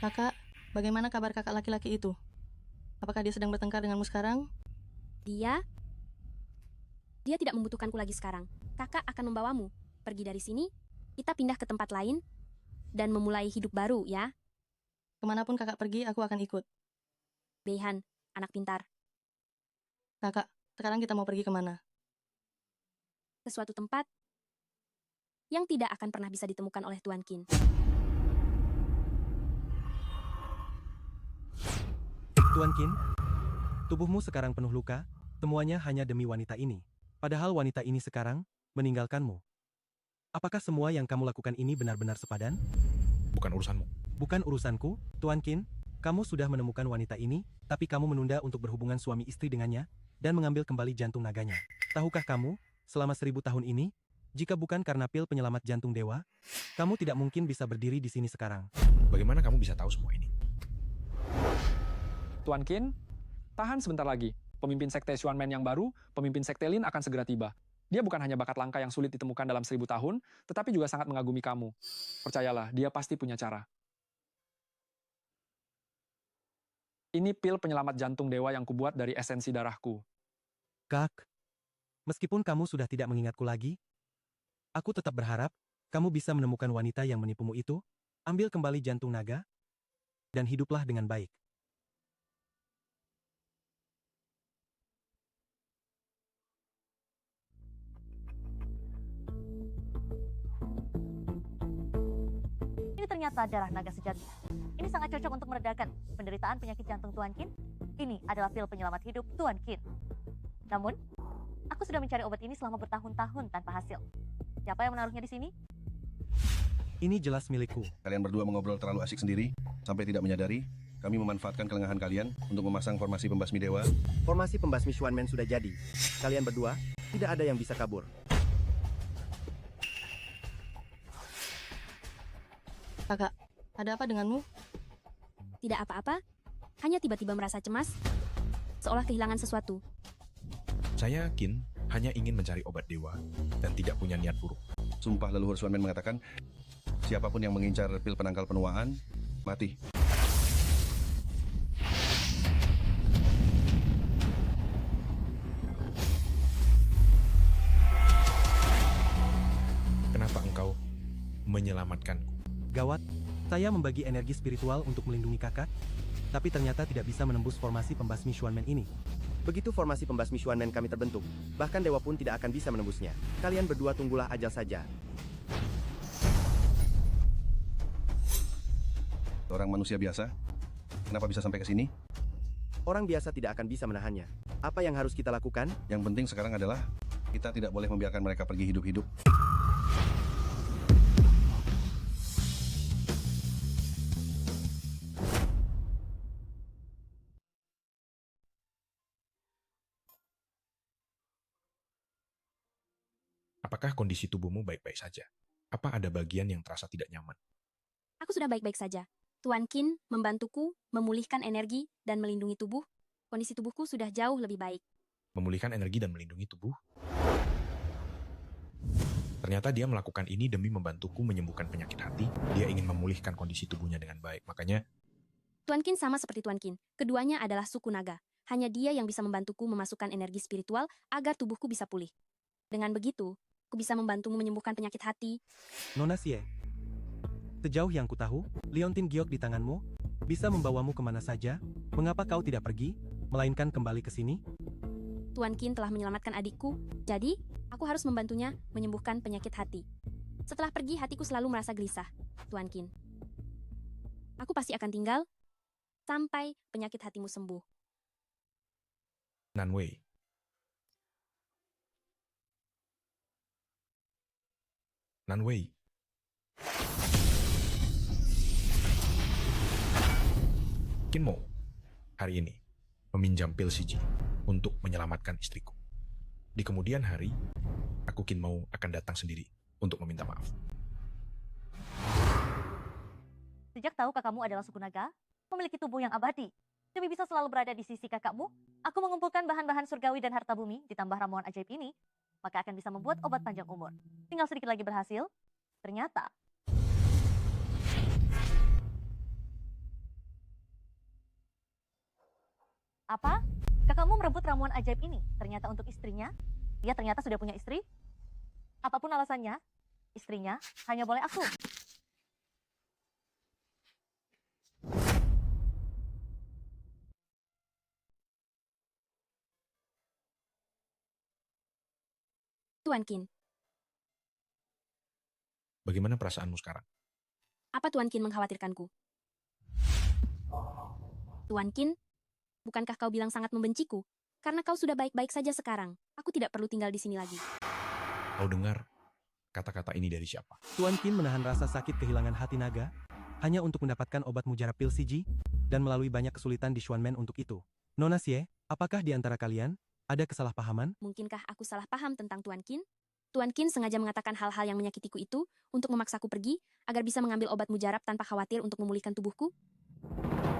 Kakak, bagaimana kabar kakak laki-laki itu? Apakah dia sedang bertengkar denganmu sekarang? Dia tidak membutuhkanku lagi sekarang. Kakak akan membawamu pergi dari sini, kita pindah ke tempat lain, dan memulai hidup baru, ya. Kemanapun kakak pergi, aku akan ikut. Beihan, anak pintar. Kakak, sekarang kita mau pergi kemana? Ke suatu tempat yang tidak akan pernah bisa ditemukan oleh Tuan Qin. Tuan Qin, tubuhmu sekarang penuh luka, semuanya hanya demi wanita ini. Padahal wanita ini sekarang meninggalkanmu. Apakah semua yang kamu lakukan ini benar-benar sepadan? Bukan urusanmu. Bukan urusanku, Tuan Qin. Kamu sudah menemukan wanita ini, tapi kamu menunda untuk berhubungan suami istri dengannya, dan mengambil kembali jantung naganya. Tahukah kamu, selama 1000 tahun ini, jika bukan karena pil penyelamat jantung dewa, kamu tidak mungkin bisa berdiri di sini sekarang. Bagaimana kamu bisa tahu semua ini? Tuan Qin, tahan sebentar lagi. Pemimpin sekte Xuanmen yang baru, pemimpin sekte Lin akan segera tiba. Dia bukan hanya bakat langka yang sulit ditemukan dalam 1000 tahun, tetapi juga sangat mengagumi kamu. Percayalah, dia pasti punya cara. Ini pil penyelamat jantung dewa yang kubuat dari esensi darahku. Kak, meskipun kamu sudah tidak mengingatku lagi, aku tetap berharap kamu bisa menemukan wanita yang menipumu itu, ambil kembali jantung naga, dan hiduplah dengan baik. Ini ternyata darah naga sejati. Ini sangat cocok untuk meredakan penderitaan penyakit jantung Tuan Qin. Ini adalah pil penyelamat hidup Tuan Qin. Namun, aku sudah mencari obat ini selama bertahun-tahun tanpa hasil. Siapa yang menaruhnya di sini? Ini jelas milikku. Kalian berdua mengobrol terlalu asik sendiri, sampai tidak menyadari, kami memanfaatkan kelengahan kalian untuk memasang formasi pembasmi dewa. Formasi pembasmi Xuanmen sudah jadi. Kalian berdua, tidak ada yang bisa kabur. Kakak, ada apa denganmu? Tidak apa-apa, hanya tiba-tiba merasa cemas, seolah kehilangan sesuatu. Saya yakin hanya ingin mencari obat dewa dan tidak punya niat buruk. Sumpah leluhur Xuanmen mengatakan, siapapun yang mengincar pil penangkal penuaan, mati. Kenapa engkau menyelamatkanku? Gawat, saya membagi energi spiritual untuk melindungi kakak, tapi ternyata tidak bisa menembus formasi pembasmi Xuanmen ini. Begitu formasi pembasmi Xuanmen kami terbentuk, bahkan dewa pun tidak akan bisa menembusnya. Kalian berdua tunggulah ajal saja. Orang manusia biasa, kenapa bisa sampai ke sini? Orang biasa tidak akan bisa menahannya. Apa yang harus kita lakukan? Yang penting sekarang adalah, kita tidak boleh membiarkan mereka pergi hidup-hidup. Apakah kondisi tubuhmu baik-baik saja? Apa ada bagian yang terasa tidak nyaman? Aku sudah baik-baik saja. Tuan Qin membantuku memulihkan energi dan melindungi tubuh. Kondisi tubuhku sudah jauh lebih baik. Memulihkan energi dan melindungi tubuh? Ternyata dia melakukan ini demi membantuku menyembuhkan penyakit hati. Dia ingin memulihkan kondisi tubuhnya dengan baik. Makanya, Tuan Qin sama seperti Tuan Qin. Keduanya adalah suku naga. Hanya dia yang bisa membantuku memasukkan energi spiritual agar tubuhku bisa pulih. Dengan begitu, aku bisa membantumu menyembuhkan penyakit hati. Nona Xie, sejauh yang ku tahu, liontin giok di tanganmu bisa membawamu kemana saja. Mengapa kau tidak pergi, melainkan kembali ke sini? Tuan Qin telah menyelamatkan adikku, jadi aku harus membantunya menyembuhkan penyakit hati. Setelah pergi, hatiku selalu merasa gelisah, Tuan Qin. Aku pasti akan tinggal sampai penyakit hatimu sembuh. Nanwei, Nanwei. Kinmo, hari ini, meminjam pil CG untuk menyelamatkan istriku. Di kemudian hari, aku Kinmo akan datang sendiri untuk meminta maaf. Sejak tahu kakakmu adalah suku naga, memiliki tubuh yang abadi, demi bisa selalu berada di sisi kakakmu, aku mengumpulkan bahan-bahan surgawi dan harta bumi ditambah ramuan ajaib ini, maka akan bisa membuat obat panjang umur. Tinggal sedikit lagi berhasil, ternyata. Apa? Kakakmu merebut ramuan ajaib ini, ternyata untuk istrinya? Dia ternyata sudah punya istri? Apapun alasannya, istrinya hanya boleh aku. Tuan Qin, Bagaimana perasaanmu sekarang? apa Tuan Qin mengkhawatirkanku? Tuan Qin, bukankah kau bilang sangat membenciku? Karena kau sudah baik-baik saja sekarang. Aku tidak perlu tinggal di sini lagi. Kau dengar kata-kata ini dari siapa? Tuan Qin menahan rasa sakit kehilangan hati naga, hanya untuk mendapatkan obat mujarab pil CG, dan melalui banyak kesulitan di Xuanmen untuk itu. Nona Xie, apakah di antara kalian ada kesalahpahaman? Mungkinkah aku salah paham tentang Tuan Qin? Tuan Qin sengaja mengatakan hal-hal yang menyakitiku itu untuk memaksaku pergi, agar bisa mengambil obat mujarab tanpa khawatir untuk memulihkan tubuhku?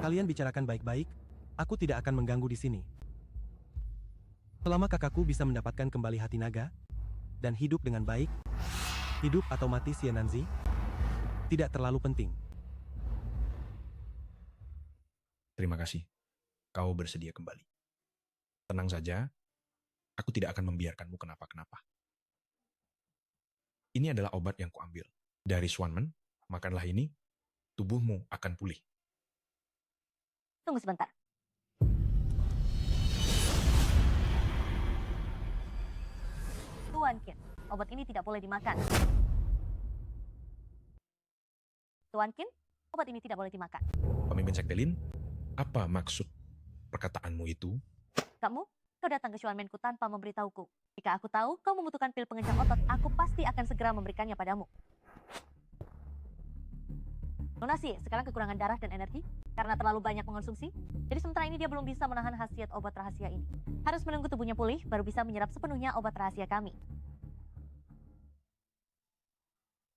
Kalian bicarakan baik-baik, aku tidak akan mengganggu di sini. Selama kakakku bisa mendapatkan kembali hati naga, dan hidup dengan baik, hidup atau mati Xie Nanzi, tidak terlalu penting. Terima kasih. Kau bersedia kembali. Tenang saja, aku tidak akan membiarkanmu kenapa-kenapa. Ini adalah obat yang kuambil. Dari Xuanmen, makanlah ini, tubuhmu akan pulih. Tunggu sebentar. Tuan Qin, obat ini tidak boleh dimakan. Tuan Qin, obat ini tidak boleh dimakan. Pemimpin Sekte Lin, apa maksud perkataanmu itu? Kamu, kau datang ke Xuanmenku tanpa memberitahuku. Jika aku tahu kau membutuhkan pil pengencang otot, aku pasti akan segera memberikannya padamu. Nona Xie sekarang kekurangan darah dan energi karena terlalu banyak mengonsumsi. Jadi sementara ini dia belum bisa menahan khasiat obat rahasia ini. Harus menunggu tubuhnya pulih baru bisa menyerap sepenuhnya obat rahasia kami.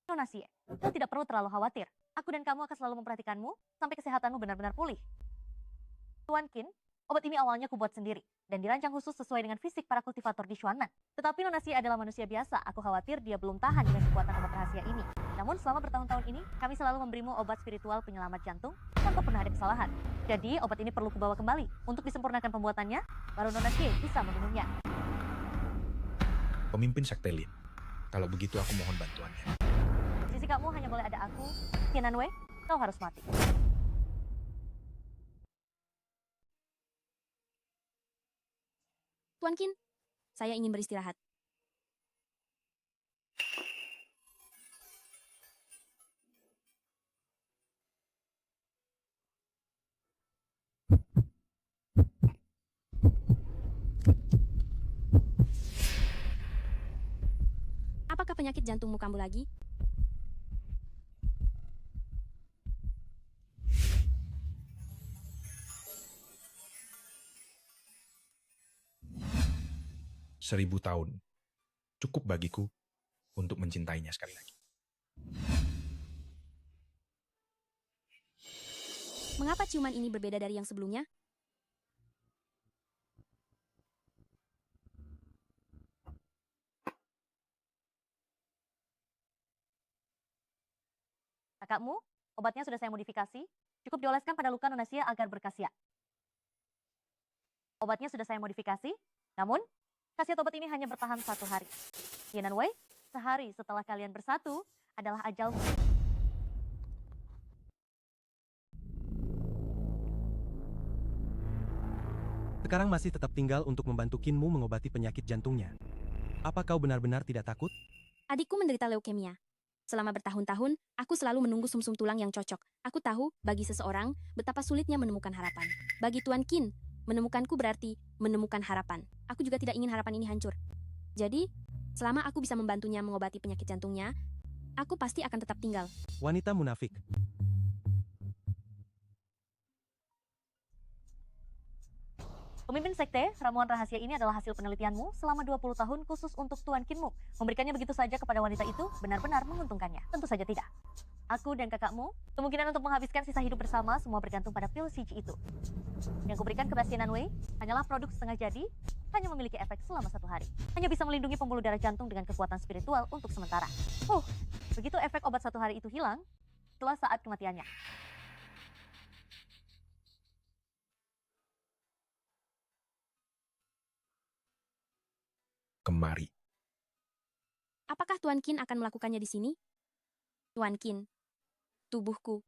Nona Xie, kau tidak perlu terlalu khawatir. Aku dan kamu akan selalu memperhatikanmu sampai kesehatanmu benar-benar pulih. Tuan Qin, obat ini awalnya kubuat sendiri dan dirancang khusus sesuai dengan fisik para kultivator di Xuanmen. Tetapi Nona Xie adalah manusia biasa. Aku khawatir dia belum tahan dengan kekuatan obat rahasia ini. Namun selama bertahun-tahun ini, kami selalu memberimu obat spiritual penyelamat jantung tanpa pernah ada kesalahan. Jadi obat ini perlu kubawa kembali. Untuk disempurnakan pembuatannya, baru Nona Xie bisa meminumnya. Pemimpin Sekte Lin, kalau begitu aku mohon bantuannya. Di sisi kamu hanya boleh ada aku, Tianan Wei, kau harus mati. Tuan Qin, saya ingin beristirahat. Apakah penyakit jantungmu kambuh lagi? Seribu tahun cukup bagiku untuk mencintainya sekali lagi. Mengapa ciuman ini berbeda dari yang sebelumnya? Kakakmu, obatnya sudah saya modifikasi. Cukup dioleskan pada luka Nona Xie agar berkhasiat. Obatnya sudah saya modifikasi, namun khasiat obat ini hanya bertahan 1 hari. Tianan Wei, sehari setelah kalian bersatu adalah ajalmu. Sekarang masih tetap tinggal untuk membantu Kinmu mengobati penyakit jantungnya. Apa kau benar-benar tidak takut? Adikku menderita leukemia. Selama bertahun-tahun, aku selalu menunggu sumsum tulang yang cocok. Aku tahu, bagi seseorang, betapa sulitnya menemukan harapan. Bagi Tuan Qin, menemukanku berarti menemukan harapan. Aku juga tidak ingin harapan ini hancur. Jadi, selama aku bisa membantunya mengobati penyakit jantungnya, Aku pasti akan tetap tinggal. Wanita munafik. Pemimpin sekte, ramuan rahasia ini adalah hasil penelitianmu selama 20 tahun khusus untuk Tuan Kinmu. Memberikannya begitu saja kepada wanita itu benar-benar menguntungkannya. Tentu saja tidak. Aku dan kakakmu, kemungkinan untuk menghabiskan sisa hidup bersama semua bergantung pada pil CG itu. Yang kuberikan ke Bastian Nanway hanyalah produk setengah jadi, hanya memiliki efek selama 1 hari. Hanya bisa melindungi pembuluh darah jantung dengan kekuatan spiritual untuk sementara. Begitu efek obat 1 hari itu hilang, setelah saat kematiannya. Kemari. Apakah Tuan Qin akan melakukannya di sini? Tuan Qin, tubuhku.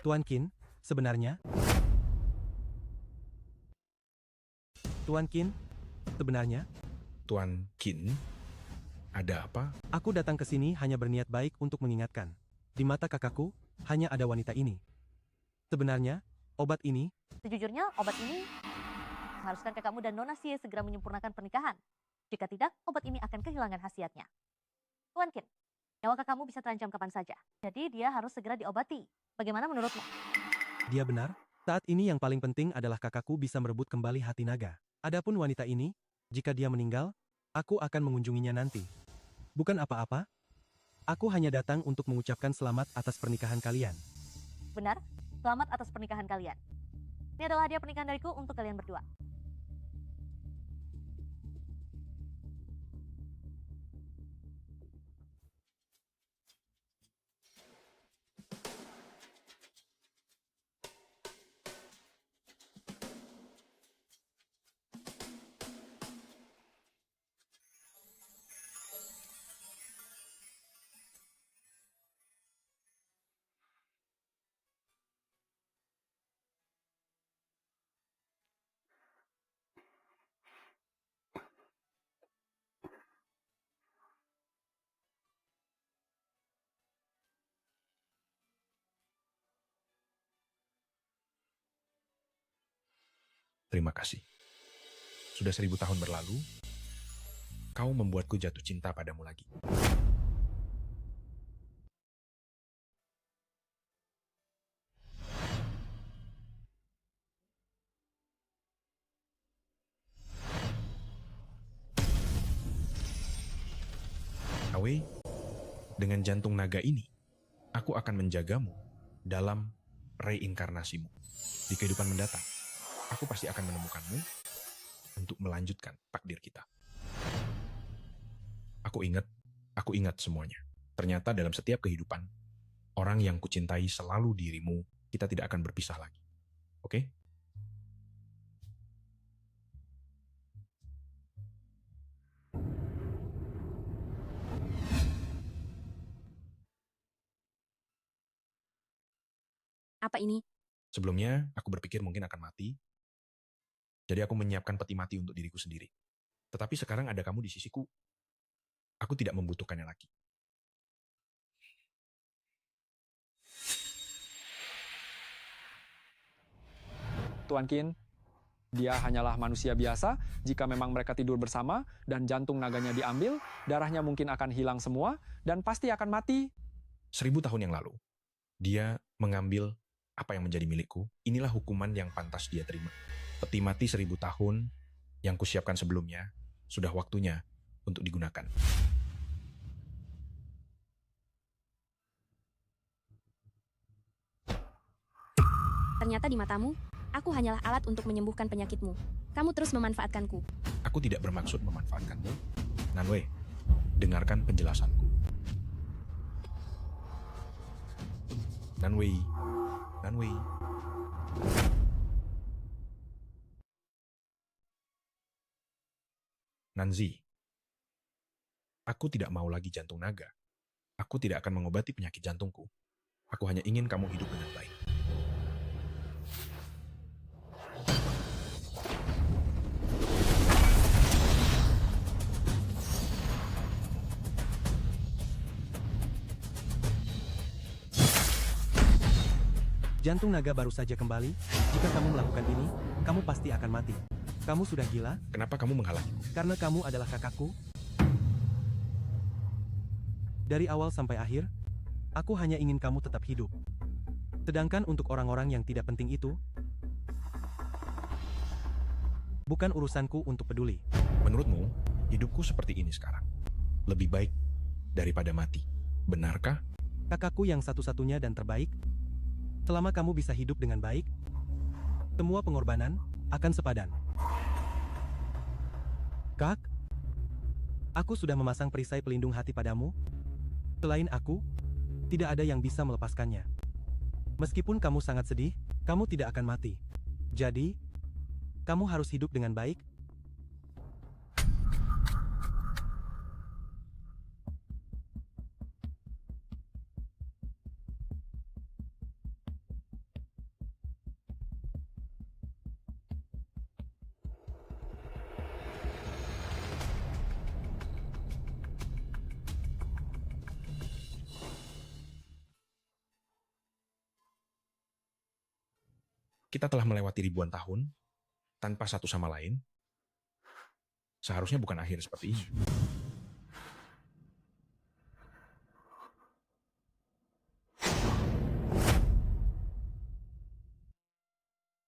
Tuan Qin, sebenarnya? Tuan Qin, sebenarnya? Tuan Qin, ada apa? Aku datang ke sini hanya berniat baik untuk mengingatkan. Di mata kakakku, hanya ada wanita ini. Sebenarnya, obat ini... Sejujurnya, obat ini mengharuskan kakakmu dan Nona Xie segera menyempurnakan pernikahan. Jika tidak, obat ini akan kehilangan khasiatnya. Tuan Qin, nyawa kakakmu bisa terancam kapan saja. Jadi dia harus segera diobati. Bagaimana menurutmu? Dia benar. Saat ini yang paling penting adalah kakakku bisa merebut kembali hati naga. Adapun wanita ini, jika dia meninggal, aku akan mengunjunginya nanti. Bukan apa-apa. Aku hanya datang untuk mengucapkan selamat atas pernikahan kalian. Benar, selamat atas pernikahan kalian. Ini adalah hadiah pernikahan dariku untuk kalian berdua. Terima kasih. Sudah 1000 tahun berlalu, kau membuatku jatuh cinta padamu lagi. Awei, dengan jantung naga ini, aku akan menjagamu dalam reinkarnasimu. Di kehidupan mendatang, aku pasti akan menemukanmu untuk melanjutkan takdir kita. Aku ingat semuanya. Ternyata dalam setiap kehidupan, orang yang kucintai selalu dirimu, kita tidak akan berpisah lagi. Oke? Apa ini? Sebelumnya, aku berpikir mungkin akan mati. Jadi aku menyiapkan peti mati untuk diriku sendiri. Tetapi sekarang ada kamu di sisiku. Aku tidak membutuhkannya lagi. Tuan Qin, dia hanyalah manusia biasa. Jika memang mereka tidur bersama dan jantung naganya diambil, darahnya mungkin akan hilang semua dan pasti akan mati. 1000 tahun yang lalu, dia mengambil apa yang menjadi milikku. Inilah hukuman yang pantas dia terima. Peti mati 1000 tahun yang kusiapkan sebelumnya, sudah waktunya untuk digunakan. Ternyata di matamu, aku hanyalah alat untuk menyembuhkan penyakitmu. Kamu terus memanfaatkanku. Aku tidak bermaksud memanfaatkanmu. Nanwei, dengarkan penjelasanku. Nanwei. Nanzi, aku tidak mau lagi jantung naga. Aku tidak akan mengobati penyakit jantungku. Aku hanya ingin kamu hidup dengan baik. Jantung naga baru saja kembali. Jika kamu melakukan ini, kamu pasti akan mati. Kamu sudah gila? Kenapa kamu menghalangiku? Karena kamu adalah kakakku. Dari awal sampai akhir, aku hanya ingin kamu tetap hidup. Sedangkan untuk orang-orang yang tidak penting itu, bukan urusanku untuk peduli. Menurutmu, hidupku seperti ini sekarang lebih baik daripada mati. Benarkah? Kakakku yang satu-satunya dan terbaik. Selama kamu bisa hidup dengan baik, semua pengorbanan akan sepadan. Kak, aku sudah memasang perisai pelindung hati padamu. Selain aku, tidak ada yang bisa melepaskannya. Meskipun kamu sangat sedih, kamu tidak akan mati. Jadi, kamu harus hidup dengan baik. Kita telah melewati ribuan tahun tanpa satu sama lain. Seharusnya bukan akhir seperti ini.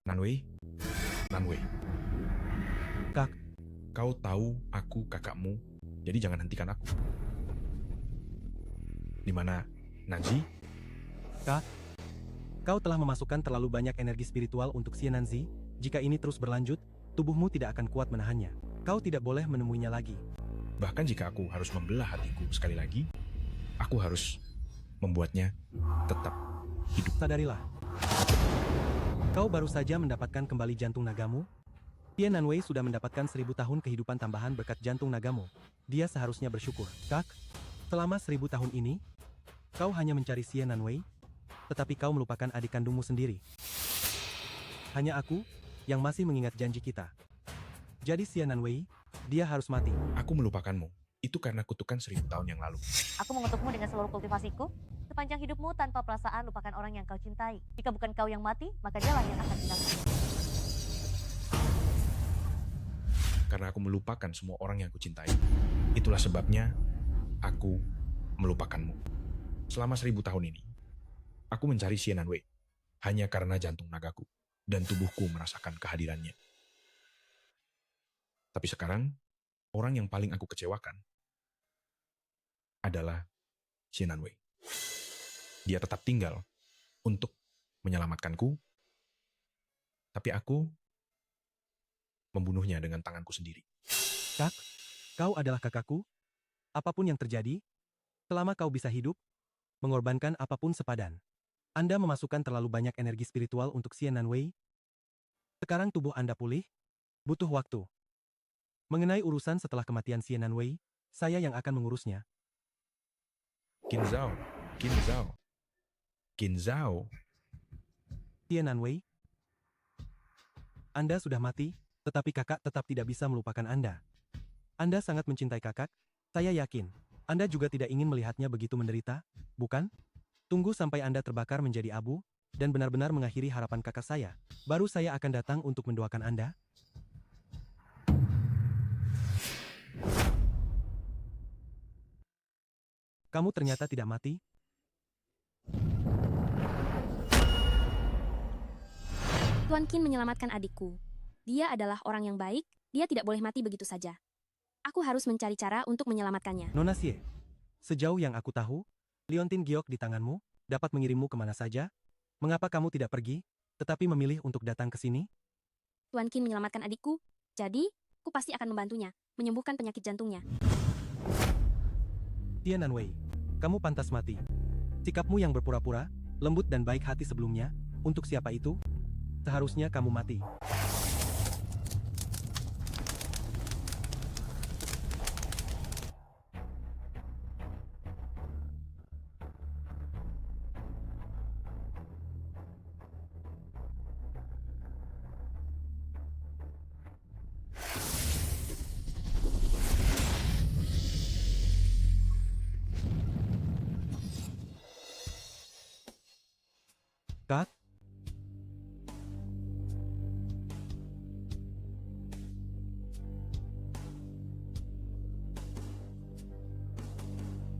Nanwei, Nanwei. Kak, kau tahu aku kakakmu, jadi jangan hentikan aku. Di mana Nanzi? Kak, kau telah memasukkan terlalu banyak energi spiritual untuk Nanzi. Jika ini terus berlanjut, tubuhmu tidak akan kuat menahannya. Kau tidak boleh menemuinya lagi. Bahkan jika aku harus membelah hatiku sekali lagi, aku harus membuatnya tetap hidup. Sadarilah. Kau baru saja mendapatkan kembali jantung nagamu. Nanwei sudah mendapatkan 1000 tahun kehidupan tambahan berkat jantung nagamu. Dia seharusnya bersyukur. Kak, selama 1000 tahun ini, kau hanya mencari Nanwei, tetapi kau melupakan adik kandungmu sendiri. Hanya aku yang masih mengingat janji kita. Jadi Nanwei, dia harus mati. Aku melupakanmu. Itu karena kutukan 1000 tahun yang lalu. Aku mengutukmu dengan seluruh kultivasiku. Sepanjang hidupmu tanpa perasaan lupakan orang yang kau cintai. Jika bukan kau yang mati, maka dialah yang akan binasa. Karena aku melupakan semua orang yang kucintai. Itulah sebabnya aku melupakanmu. Selama 1000 tahun ini, aku mencari Nanwei hanya karena jantung nagaku dan tubuhku merasakan kehadirannya. Tapi sekarang, orang yang paling aku kecewakan adalah Nanwei. Dia tetap tinggal untuk menyelamatkanku, tapi aku membunuhnya dengan tanganku sendiri. Kak, kau adalah kakakku. Apapun yang terjadi, selama kau bisa hidup, mengorbankan apapun sepadan. Anda memasukkan terlalu banyak energi spiritual untuk Nanwei. Sekarang tubuh Anda pulih, butuh waktu. Mengenai urusan setelah kematian Nanwei, saya yang akan mengurusnya. Qin Zhao. Nanwei, Anda sudah mati, tetapi kakak tetap tidak bisa melupakan Anda. Anda sangat mencintai kakak, saya yakin. Anda juga tidak ingin melihatnya begitu menderita, bukan? Tunggu sampai Anda terbakar menjadi abu, dan benar-benar mengakhiri harapan kakak saya. Baru saya akan datang untuk mendoakan Anda. Kamu ternyata tidak mati? Tuan Qin menyelamatkan adikku. Dia adalah orang yang baik, dia tidak boleh mati begitu saja. Aku harus mencari cara untuk menyelamatkannya. Nona Xie, sejauh yang aku tahu, Liontin Giok di tanganmu, dapat mengirimmu kemana saja. Mengapa kamu tidak pergi, tetapi memilih untuk datang ke sini? Tuan Qin menyelamatkan adikku, jadi, aku pasti akan membantunya, menyembuhkan penyakit jantungnya. Nanwei, kamu pantas mati. Sikapmu yang berpura-pura, lembut dan baik hati sebelumnya, untuk siapa itu? Seharusnya kamu mati.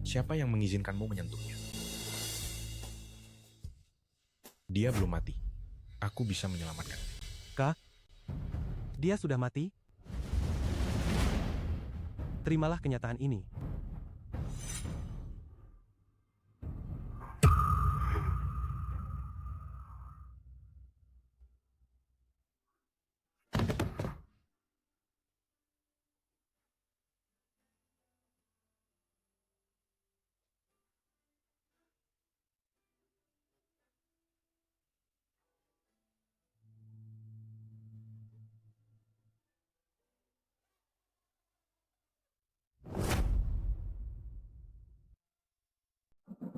Siapa yang mengizinkanmu menyentuhnya? Dia belum mati. Aku bisa menyelamatkan. Kak, dia sudah mati? Terimalah kenyataan ini.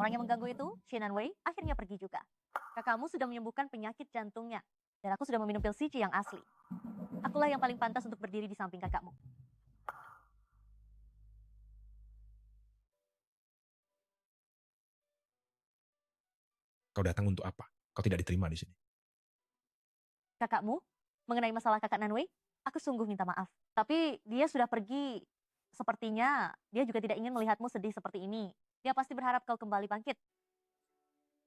Orang yang mengganggu itu, Shannon Wei, akhirnya pergi juga. Kakakmu sudah menyembuhkan penyakit jantungnya, dan aku sudah meminum pil CG yang asli. Akulah yang paling pantas untuk berdiri di samping kakakmu. Kau datang untuk apa? Kau tidak diterima di sini. Kakakmu, mengenai masalah kakak Nanwei, aku sungguh minta maaf. Tapi dia sudah pergi. Sepertinya dia juga tidak ingin melihatmu sedih seperti ini. Dia pasti berharap kau kembali bangkit.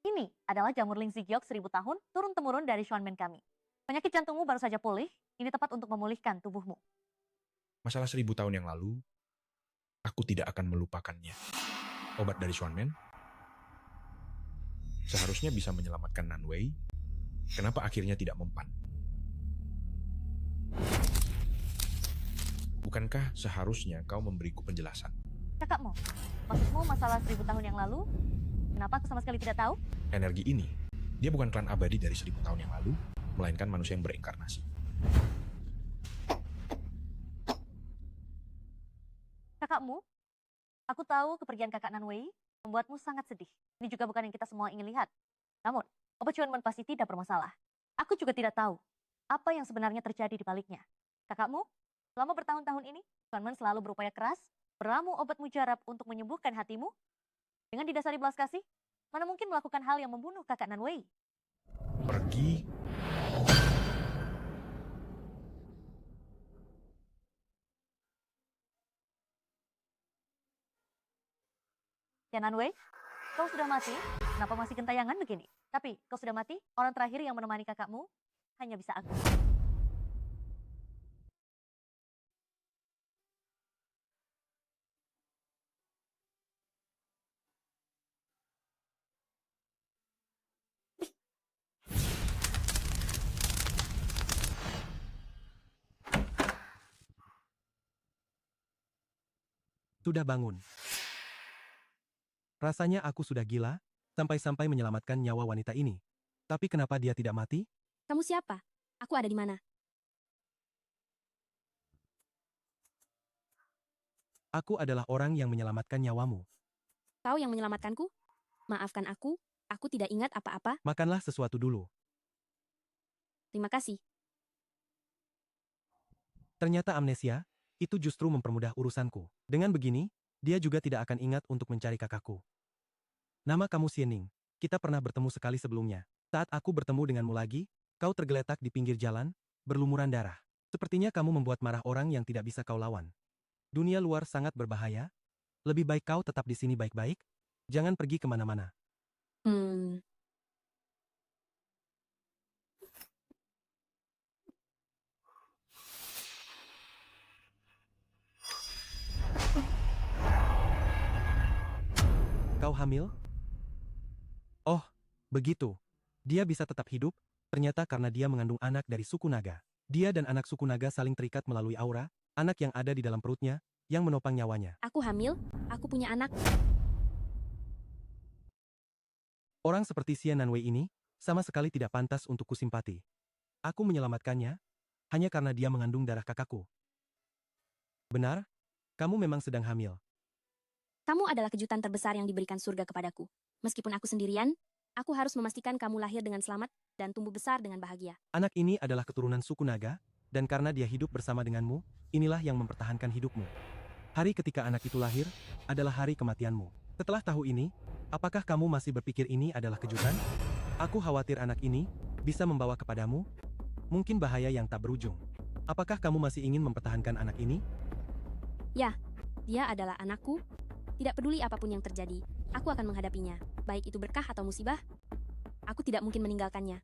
Ini adalah jamur Ling Zigyok 1000 tahun turun-temurun dari Xuanmen kami. Penyakit jantungmu baru saja pulih, ini tepat untuk memulihkan tubuhmu. Masalah 1000 tahun yang lalu, aku tidak akan melupakannya. Obat dari Xuanmen seharusnya bisa menyelamatkan Nanwei. Kenapa akhirnya tidak mempan? Bukankah seharusnya kau memberiku penjelasan? Kakakmu, maksudmu masalah 1000 tahun yang lalu? Kenapa aku sama sekali tidak tahu? Energi ini, dia bukan klan abadi dari 1000 tahun yang lalu, melainkan manusia yang berinkarnasi. Kakakmu, aku tahu kepergian kakak Nanwei membuatmu sangat sedih. Ini juga bukan yang kita semua ingin lihat. Namun, obat Xuanmen pasti tidak bermasalah. Aku juga tidak tahu apa yang sebenarnya terjadi di baliknya. Kakakmu, selama bertahun-tahun ini, Xuanmen selalu berupaya keras beramu obat mujarab untuk menyembuhkan hatimu. Dengan didasari belas kasih, mana mungkin melakukan hal yang membunuh kakak Nanwei? Pergi. Ya Nanwei, kau sudah mati, kenapa masih gentayangan begini? Tapi kau sudah mati, orang terakhir yang menemani kakakmu hanya bisa aku. Sudah bangun. Rasanya aku sudah gila, sampai-sampai menyelamatkan nyawa wanita ini. Tapi kenapa dia tidak mati? Kamu siapa? Aku ada di mana? Aku adalah orang yang menyelamatkan nyawamu. Kau yang menyelamatkanku? Maafkan aku tidak ingat apa-apa. Makanlah sesuatu dulu. Terima kasih. Ternyata amnesia, itu justru mempermudah urusanku. Dengan begini, dia juga tidak akan ingat untuk mencari kakakku. Nama kamu Xiening. Kita pernah bertemu sekali sebelumnya. Saat aku bertemu denganmu lagi, kau tergeletak di pinggir jalan, berlumuran darah. Sepertinya kamu membuat marah orang yang tidak bisa kau lawan. Dunia luar sangat berbahaya. Lebih baik kau tetap di sini baik-baik. Jangan pergi kemana-mana. Kau hamil? Oh, begitu. Dia bisa tetap hidup, ternyata karena dia mengandung anak dari suku naga. Dia dan anak suku naga saling terikat melalui aura, anak yang ada di dalam perutnya, yang menopang nyawanya. Aku hamil, aku punya anak. Orang seperti Xie Nanwei ini, sama sekali tidak pantas untuk kusimpati. Aku menyelamatkannya, hanya karena dia mengandung darah kakakku. Benar? Kamu memang sedang hamil. Kamu adalah kejutan terbesar yang diberikan surga kepadaku. Meskipun aku sendirian, aku harus memastikan kamu lahir dengan selamat dan tumbuh besar dengan bahagia. Anak ini adalah keturunan suku naga, dan karena dia hidup bersama denganmu, inilah yang mempertahankan hidupmu. Hari ketika anak itu lahir, adalah hari kematianmu. Setelah tahu ini, apakah kamu masih berpikir ini adalah kejutan? Aku khawatir anak ini bisa membawa kepadamu, mungkin bahaya yang tak berujung. Apakah kamu masih ingin mempertahankan anak ini? Ya, dia adalah anakku, Tidak peduli apapun yang terjadi, aku akan menghadapinya. Baik itu berkah atau musibah, aku tidak mungkin meninggalkannya.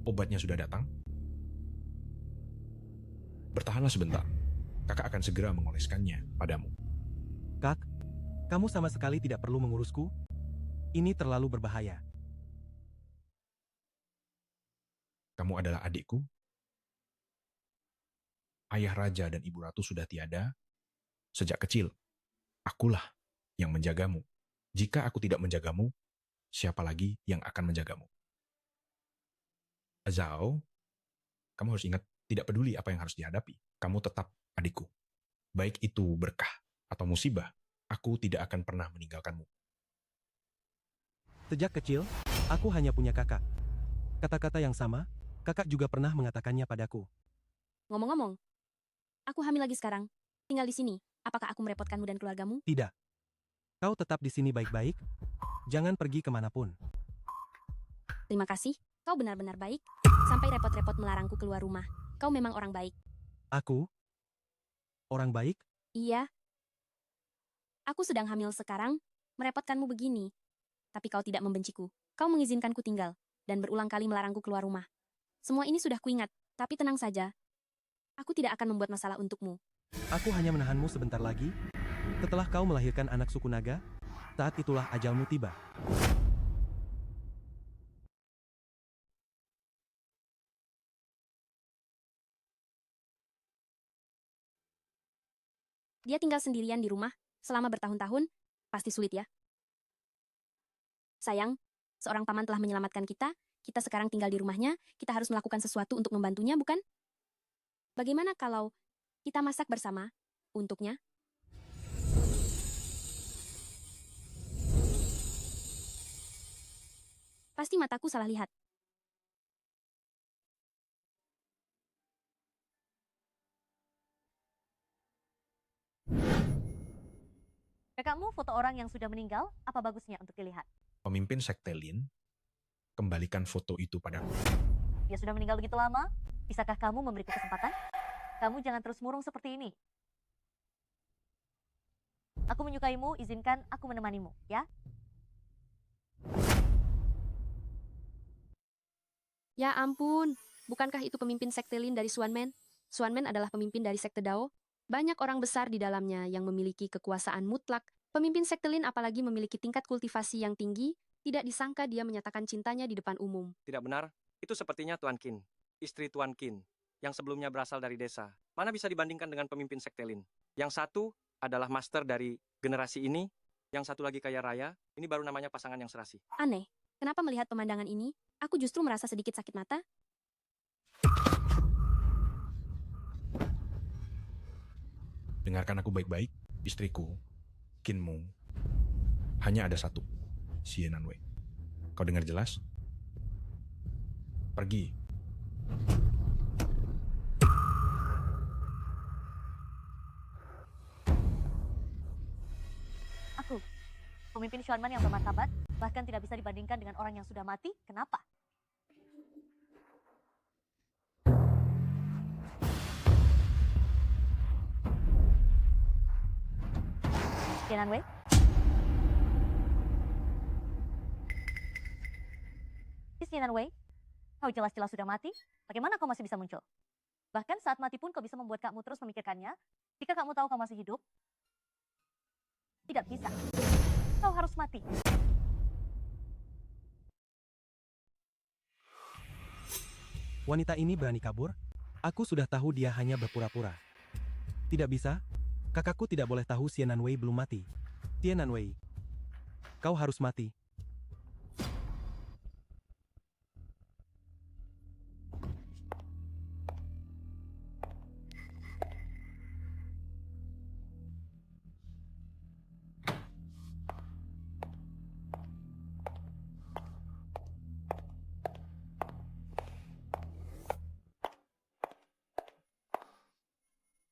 Obatnya sudah datang? Bertahanlah sebentar. Kakak akan segera mengoleskannya padamu. Kak, kamu sama sekali tidak perlu mengurusku. Ini terlalu berbahaya. Kamu adalah adikku. Ayah Raja dan Ibu Ratu sudah tiada. Sejak kecil, akulah yang menjagamu. Jika aku tidak menjagamu, siapa lagi yang akan menjagamu? Zhao, kamu harus ingat, tidak peduli apa yang harus dihadapi, kamu tetap adikku. Baik itu berkah atau musibah, aku tidak akan pernah meninggalkanmu. Sejak kecil, aku hanya punya kakak. Kata-kata yang sama, kakak juga pernah mengatakannya padaku. Ngomong-ngomong, aku hamil lagi sekarang. Tinggal di sini. Apakah aku merepotkanmu dan keluargamu? Tidak. Kau tetap di sini baik-baik. Jangan pergi kemanapun. Terima kasih. Kau benar-benar baik. Sampai repot-repot melarangku keluar rumah. Kau memang orang baik. Aku? Orang baik? Iya. Aku sedang hamil sekarang, merepotkanmu begini. Tapi kau tidak membenciku. Kau mengizinkanku tinggal, dan berulang kali melarangku keluar rumah. Semua ini sudah kuingat, tapi tenang saja. Aku tidak akan membuat masalah untukmu. Aku hanya menahanmu sebentar lagi. Setelah kau melahirkan anak suku naga, saat itulah ajalmu tiba. Dia tinggal sendirian di rumah selama bertahun-tahun, pasti sulit ya. Sayang, seorang paman telah menyelamatkan kita sekarang tinggal di rumahnya, kita harus melakukan sesuatu untuk membantunya, bukan? Bagaimana kalau kita masak bersama untuknya? Pasti mataku salah lihat. Kakakmu foto orang yang sudah meninggal, apa bagusnya untuk dilihat? Pemimpin Sekte Lin, kembalikan foto itu padaku. Dia sudah meninggal begitu lama, bisakah kamu memberiku kesempatan? Kamu jangan terus murung seperti ini. Aku menyukaimu, izinkan aku menemanimu, ya? Ya ampun, bukankah itu pemimpin Sekte Lin dari Xuanmen? Xuanmen adalah pemimpin dari Sekte Dao. Banyak orang besar di dalamnya yang memiliki kekuasaan mutlak. Pemimpin Sekte Lin apalagi memiliki tingkat kultivasi yang tinggi, tidak disangka dia menyatakan cintanya di depan umum. Tidak benar, itu sepertinya Tuan Qin, istri Tuan Qin, yang sebelumnya berasal dari desa. Mana bisa dibandingkan dengan pemimpin Sekte Lin? Yang satu adalah master dari generasi ini, yang satu lagi kaya raya, ini baru namanya pasangan yang serasi. Aneh, kenapa melihat pemandangan ini, aku justru merasa sedikit sakit mata? Dengarkan aku baik-baik, istriku, Qinmu, hanya ada satu, Xie Nanwei. Kau dengar jelas? Pergi. Aku, pemimpin Xuanman yang bermartabat, bahkan tidak bisa dibandingkan dengan orang yang sudah mati, kenapa? Wei? Wei, kau jelas-jelas sudah mati, bagaimana kau masih bisa muncul? Bahkan saat mati pun kau bisa membuat kamu terus memikirkannya, jika kamu tahu kau masih hidup. Tidak bisa, kau harus mati. Wanita ini berani kabur? Aku sudah tahu dia hanya berpura-pura. Tidak bisa, kakakku tidak boleh tahu Xie Nanwei belum mati. Xie Nanwei, kau harus mati.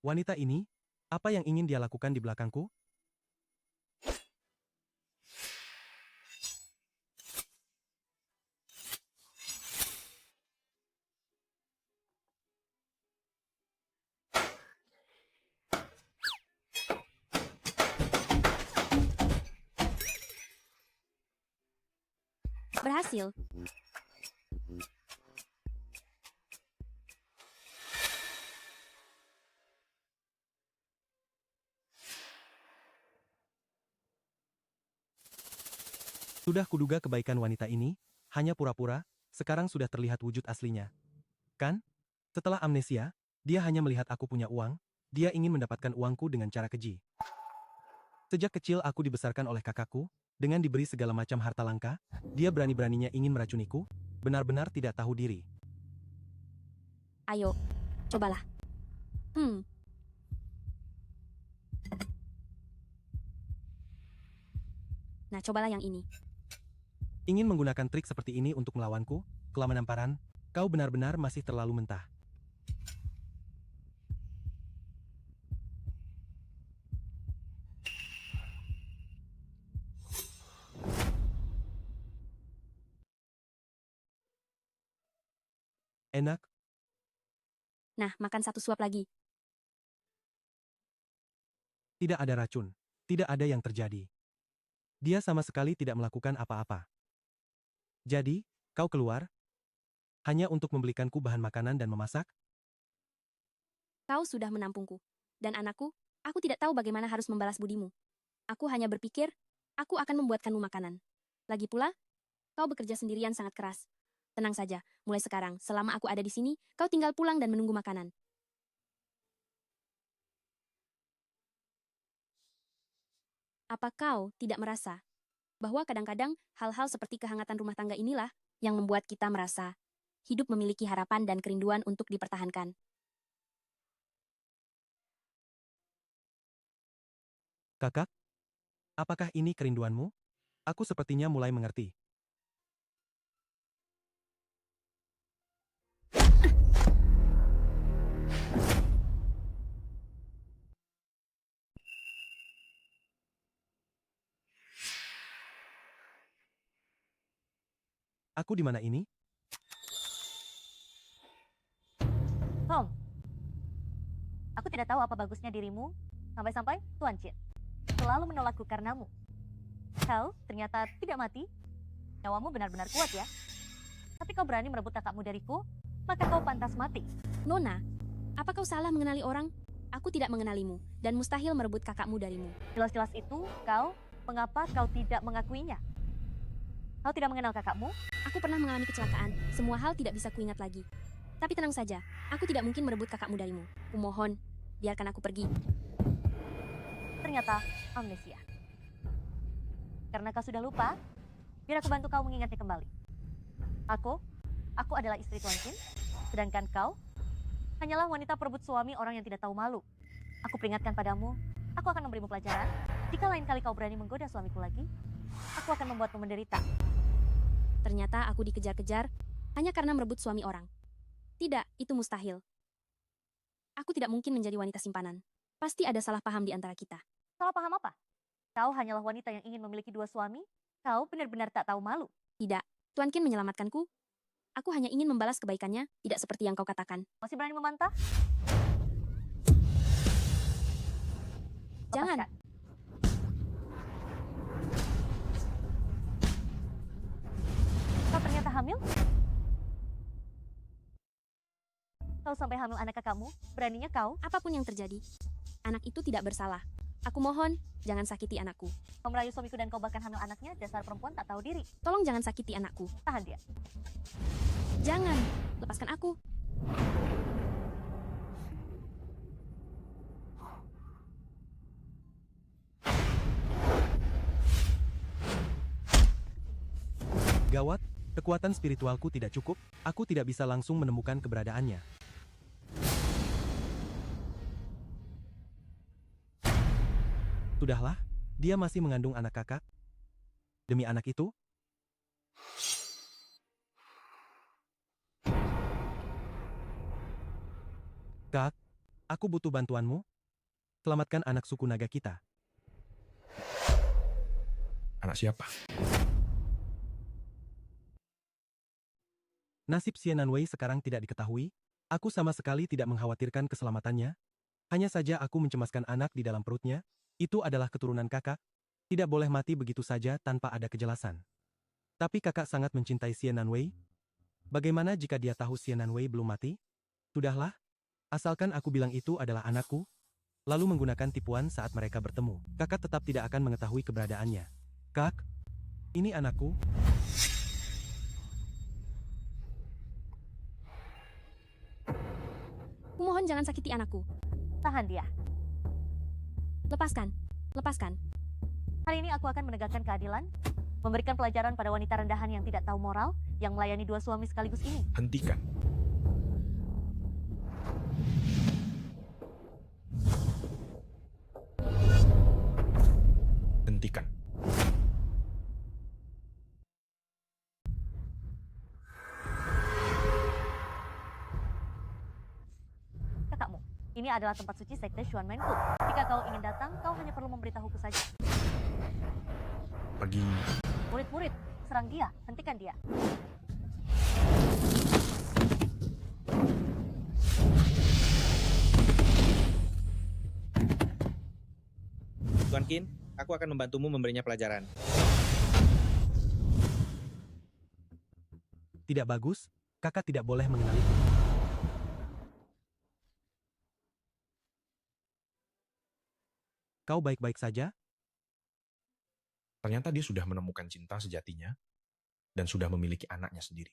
Wanita ini, apa yang ingin dia lakukan di belakangku? Berhasil. Sudah kuduga kebaikan wanita ini, hanya pura-pura, sekarang sudah terlihat wujud aslinya. Kan? Setelah amnesia, dia hanya melihat aku punya uang, dia ingin mendapatkan uangku dengan cara keji. Sejak kecil aku dibesarkan oleh kakakku, dengan diberi segala macam harta langka, dia berani-beraninya ingin meracuniku, benar-benar tidak tahu diri. Ayo, cobalah. Nah, cobalah yang ini. Ingin menggunakan trik seperti ini untuk melawanku, kelamanan, kau benar-benar masih terlalu mentah. Enak, Nah, makan satu suap lagi. tidak ada racun, tidak ada yang terjadi. Dia sama sekali tidak melakukan apa-apa. Jadi, kau keluar? Hanya untuk membelikanku bahan makanan dan memasak? Kau sudah menampungku. Dan anakku, aku tidak tahu bagaimana harus membalas budimu. Aku hanya berpikir, aku akan membuatkanmu makanan. Lagi pula, kau bekerja sendirian sangat keras. Tenang saja, mulai sekarang, selama aku ada di sini, kau tinggal pulang dan menunggu makanan. Apa kau tidak merasa bahwa kadang-kadang hal-hal seperti kehangatan rumah tangga inilah yang membuat kita merasa hidup memiliki harapan dan kerinduan untuk dipertahankan? Kakak? Apakah ini kerinduanmu? Aku sepertinya mulai mengerti. Aku di mana ini? Tom, aku tidak tahu apa bagusnya dirimu, sampai-sampai Tuan Chin selalu menolakku karenamu. Kau ternyata tidak mati. Nyawamu benar-benar kuat ya. Tapi kau berani merebut kakakmu dariku, maka kau pantas mati. Nona, apa kau salah mengenali orang? Aku tidak mengenalimu, dan mustahil merebut kakakmu darimu. Jelas-jelas itu kau, mengapa kau tidak mengakuinya? Kau tidak mengenal kakakmu? Aku pernah mengalami kecelakaan, semua hal tidak bisa kuingat lagi. Tapi tenang saja, aku tidak mungkin merebut kakakmu darimu. Kumohon, biarkan aku pergi. Ternyata amnesia. Karena kau sudah lupa, biar aku bantu kau mengingatnya kembali. Aku adalah istri Tuan Chin, sedangkan kau hanyalah wanita perebut suami orang yang tidak tahu malu. Aku peringatkan padamu, aku akan memberimu pelajaran. Jika lain kali kau berani menggoda suamiku lagi, aku akan membuatmu menderita. Ternyata aku dikejar-kejar hanya karena merebut suami orang. Tidak, itu mustahil. Aku tidak mungkin menjadi wanita simpanan. Pasti ada salah paham di antara kita. Salah paham apa? Kau hanyalah wanita yang ingin memiliki dua suami? Kau benar-benar tak tahu malu. Tidak, Tuan Qin menyelamatkanku. Aku hanya ingin membalas kebaikannya, tidak seperti yang kau katakan. Masih berani membantah? Jangan. Lepaskan. Kau ternyata hamil? Kau sampai hamil anak kakakmu? Beraninya kau? Apapun yang terjadi, anak itu tidak bersalah. Aku mohon, jangan sakiti anakku. Kau merayu suamiku dan kau bahkan hamil anaknya, dasar perempuan tak tahu diri. Tolong jangan sakiti anakku. Tahan dia. Jangan, lepaskan aku. Gawat, kekuatan spiritualku tidak cukup, aku tidak bisa langsung menemukan keberadaannya. Sudahlah, dia masih mengandung anak kakak. Demi anak itu, Kak, aku butuh bantuanmu. Selamatkan anak suku naga kita. Anak siapa? Nasib Xianan Wei sekarang tidak diketahui. Aku sama sekali tidak mengkhawatirkan keselamatannya. Hanya saja aku mencemaskan anak di dalam perutnya. Itu adalah keturunan kakak. Tidak boleh mati begitu saja tanpa ada kejelasan. Tapi kakak sangat mencintai Xie Nanwei. Bagaimana jika dia tahu Xie Nanwei belum mati? Sudahlah, asalkan aku bilang itu adalah anakku, lalu menggunakan tipuan saat mereka bertemu. Kakak tetap tidak akan mengetahui keberadaannya. Kak, ini anakku. Kumohon jangan sakiti anakku. Tahan dia. Lepaskan. Lepaskan. Hari ini aku akan menegakkan keadilan, memberikan pelajaran pada wanita rendahan yang tidak tahu moral, yang melayani dua suami sekaligus ini. Hentikan. Hentikan. Kakakmu, ini adalah tempat suci sekte Xuanmenku. Jika kau ingin datang, kau hanya perlu memberitahuku saja. Pergi. Murid-murid, serang dia, hentikan dia. Tuan Qin, aku akan membantumu memberinya pelajaran. Tidak bagus, kakak tidak boleh mengenaliku. Kau baik-baik saja? Ternyata dia sudah menemukan cinta sejatinya dan sudah memiliki anaknya sendiri.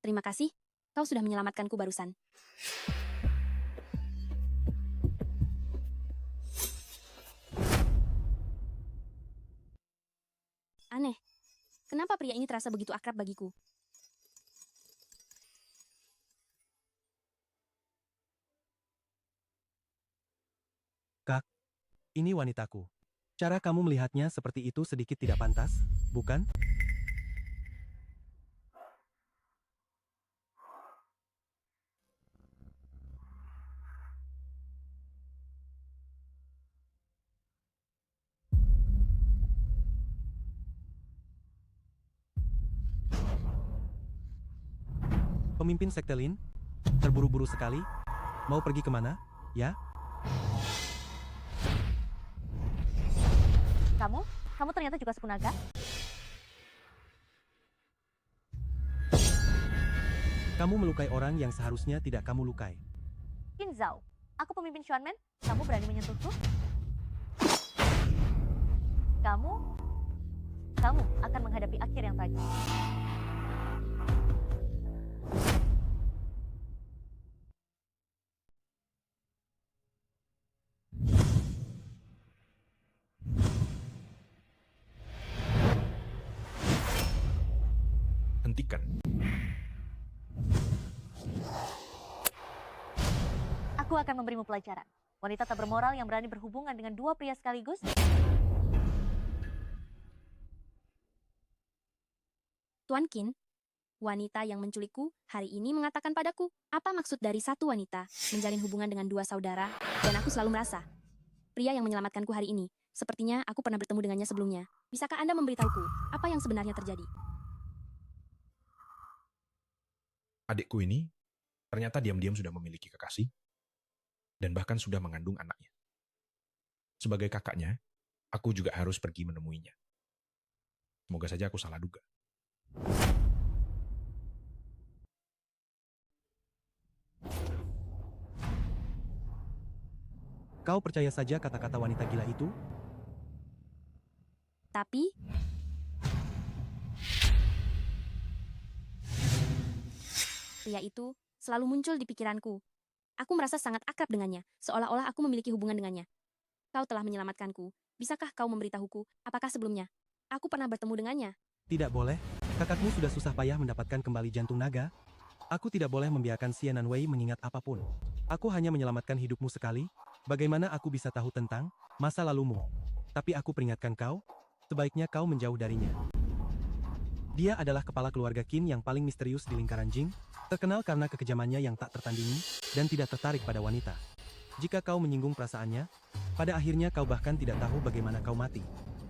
Terima kasih. Kau sudah menyelamatkanku barusan. Aneh. Kenapa pria ini terasa begitu akrab bagiku? Kak, ini wanitaku. Cara kamu melihatnya seperti itu sedikit tidak pantas, bukan? Pemimpin sekte Lin, terburu-buru sekali. Mau pergi kemana, ya? Kamu ternyata juga suku naga? Kamu melukai orang yang seharusnya tidak kamu lukai. Qin Zhao, aku pemimpin Xuanmen, kamu berani menyentuhku? Kamu akan menghadapi akhir yang tragis. Hentikan. Aku akan memberimu pelajaran. Wanita tak bermoral yang berani berhubungan dengan dua pria sekaligus. Tuan Qin, wanita yang menculikku hari ini mengatakan padaku, apa maksud dari satu wanita menjalin hubungan dengan dua saudara, dan aku selalu merasa, pria yang menyelamatkanku hari ini, sepertinya aku pernah bertemu dengannya sebelumnya. Bisakah Anda memberitahuku apa yang sebenarnya terjadi? Adikku ini ternyata diam-diam sudah memiliki kekasih dan bahkan sudah mengandung anaknya. Sebagai kakaknya, aku juga harus pergi menemuinya. Semoga saja aku salah duga. Kau percaya saja kata-kata wanita gila itu? Tapi, pria itu selalu muncul di pikiranku. Aku merasa sangat akrab dengannya, seolah-olah aku memiliki hubungan dengannya. Kau telah menyelamatkanku. Bisakah kau memberitahuku, apakah sebelumnya aku pernah bertemu dengannya? Tidak boleh. Kakakmu sudah susah payah mendapatkan kembali jantung naga. Aku tidak boleh membiarkan Xie Nanwei mengingat apapun. Aku hanya menyelamatkan hidupmu sekali. Bagaimana aku bisa tahu tentang masa lalumu? Tapi aku peringatkan kau, sebaiknya kau menjauh darinya. Dia adalah kepala keluarga Qin yang paling misterius di lingkaran Jing, terkenal karena kekejamannya yang tak tertandingi, dan tidak tertarik pada wanita. Jika kau menyinggung perasaannya, pada akhirnya kau bahkan tidak tahu bagaimana kau mati.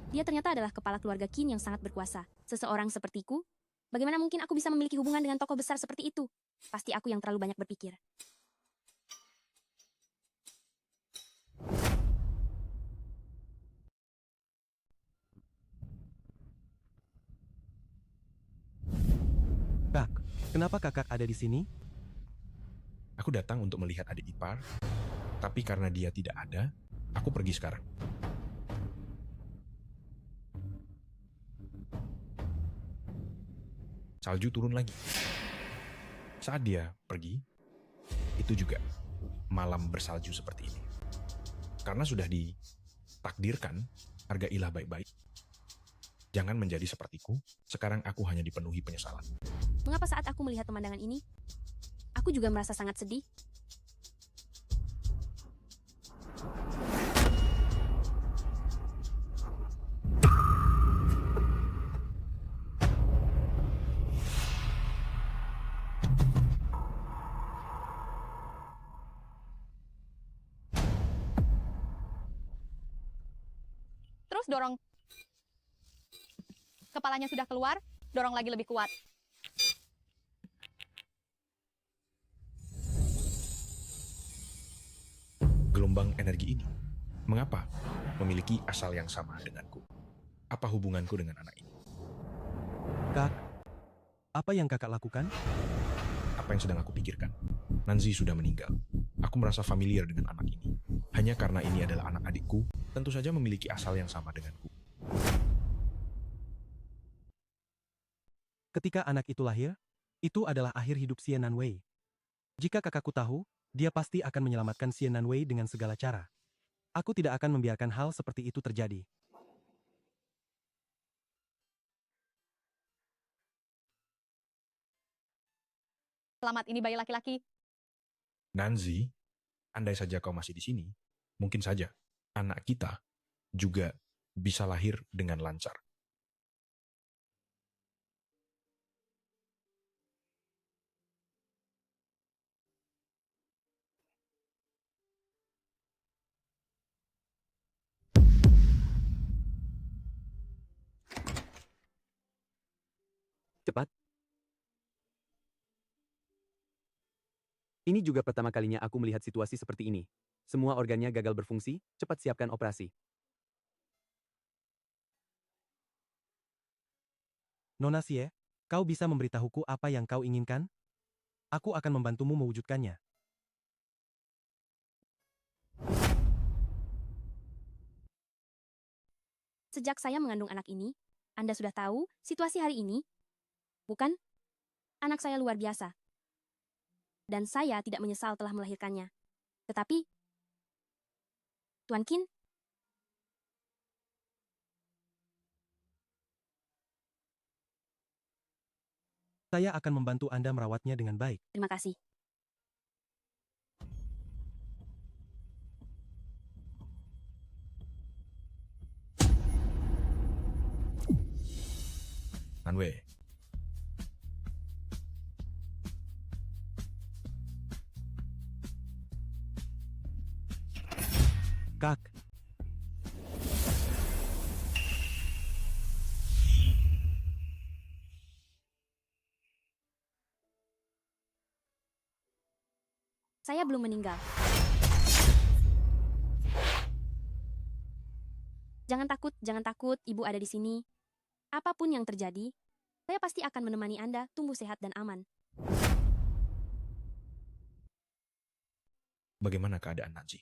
Dia ternyata adalah kepala keluarga Qin yang sangat berkuasa. Seseorang sepertiku, bagaimana mungkin aku bisa memiliki hubungan dengan tokoh besar seperti itu? Pasti aku yang terlalu banyak berpikir. Kenapa kakak ada di sini? Aku datang untuk melihat adik ipar, tapi karena dia tidak ada, aku pergi sekarang. Salju turun lagi. Saat dia pergi, itu juga malam bersalju seperti ini. Karena sudah ditakdirkan, hargailah baik-baik. Jangan menjadi sepertiku, sekarang aku hanya dipenuhi penyesalan. Mengapa saat aku melihat pemandangan ini, aku juga merasa sangat sedih? Terus dorong. Kepalanya sudah keluar, dorong lagi lebih kuat. Gelombang energi ini, mengapa memiliki asal yang sama denganku? Apa hubunganku dengan anak ini? Kak, apa yang kakak lakukan? Apa yang sedang aku pikirkan? Nanzi sudah meninggal. Aku merasa familiar dengan anak ini. Hanya karena ini adalah anak adikku, tentu saja memiliki asal yang sama denganku. Ketika anak itu lahir, itu adalah akhir hidup Xie Nanwei. Jika kakakku tahu, dia pasti akan menyelamatkan Xie Nanwei dengan segala cara. Aku tidak akan membiarkan hal seperti itu terjadi. Selamat, ini bayi laki-laki. Nanzi, andai saja kau masih di sini, mungkin saja anak kita juga bisa lahir dengan lancar. Cepat. Ini juga pertama kalinya aku melihat situasi seperti ini. Semua organnya gagal berfungsi, cepat siapkan operasi. Nona Xie, kau bisa memberitahuku apa yang kau inginkan? Aku akan membantumu mewujudkannya. Sejak saya mengandung anak ini, Anda sudah tahu situasi hari ini? Bukan? Anak saya luar biasa. Dan saya tidak menyesal telah melahirkannya. Tetapi, Tuan Qin, Saya akan membantu Anda merawatnya dengan baik. terima kasih. Nanwei, Kak, Saya belum meninggal. Jangan takut, Ibu ada di sini. Apapun yang terjadi, saya pasti akan menemani Anda tumbuh sehat dan aman. bagaimana keadaan Nanzi?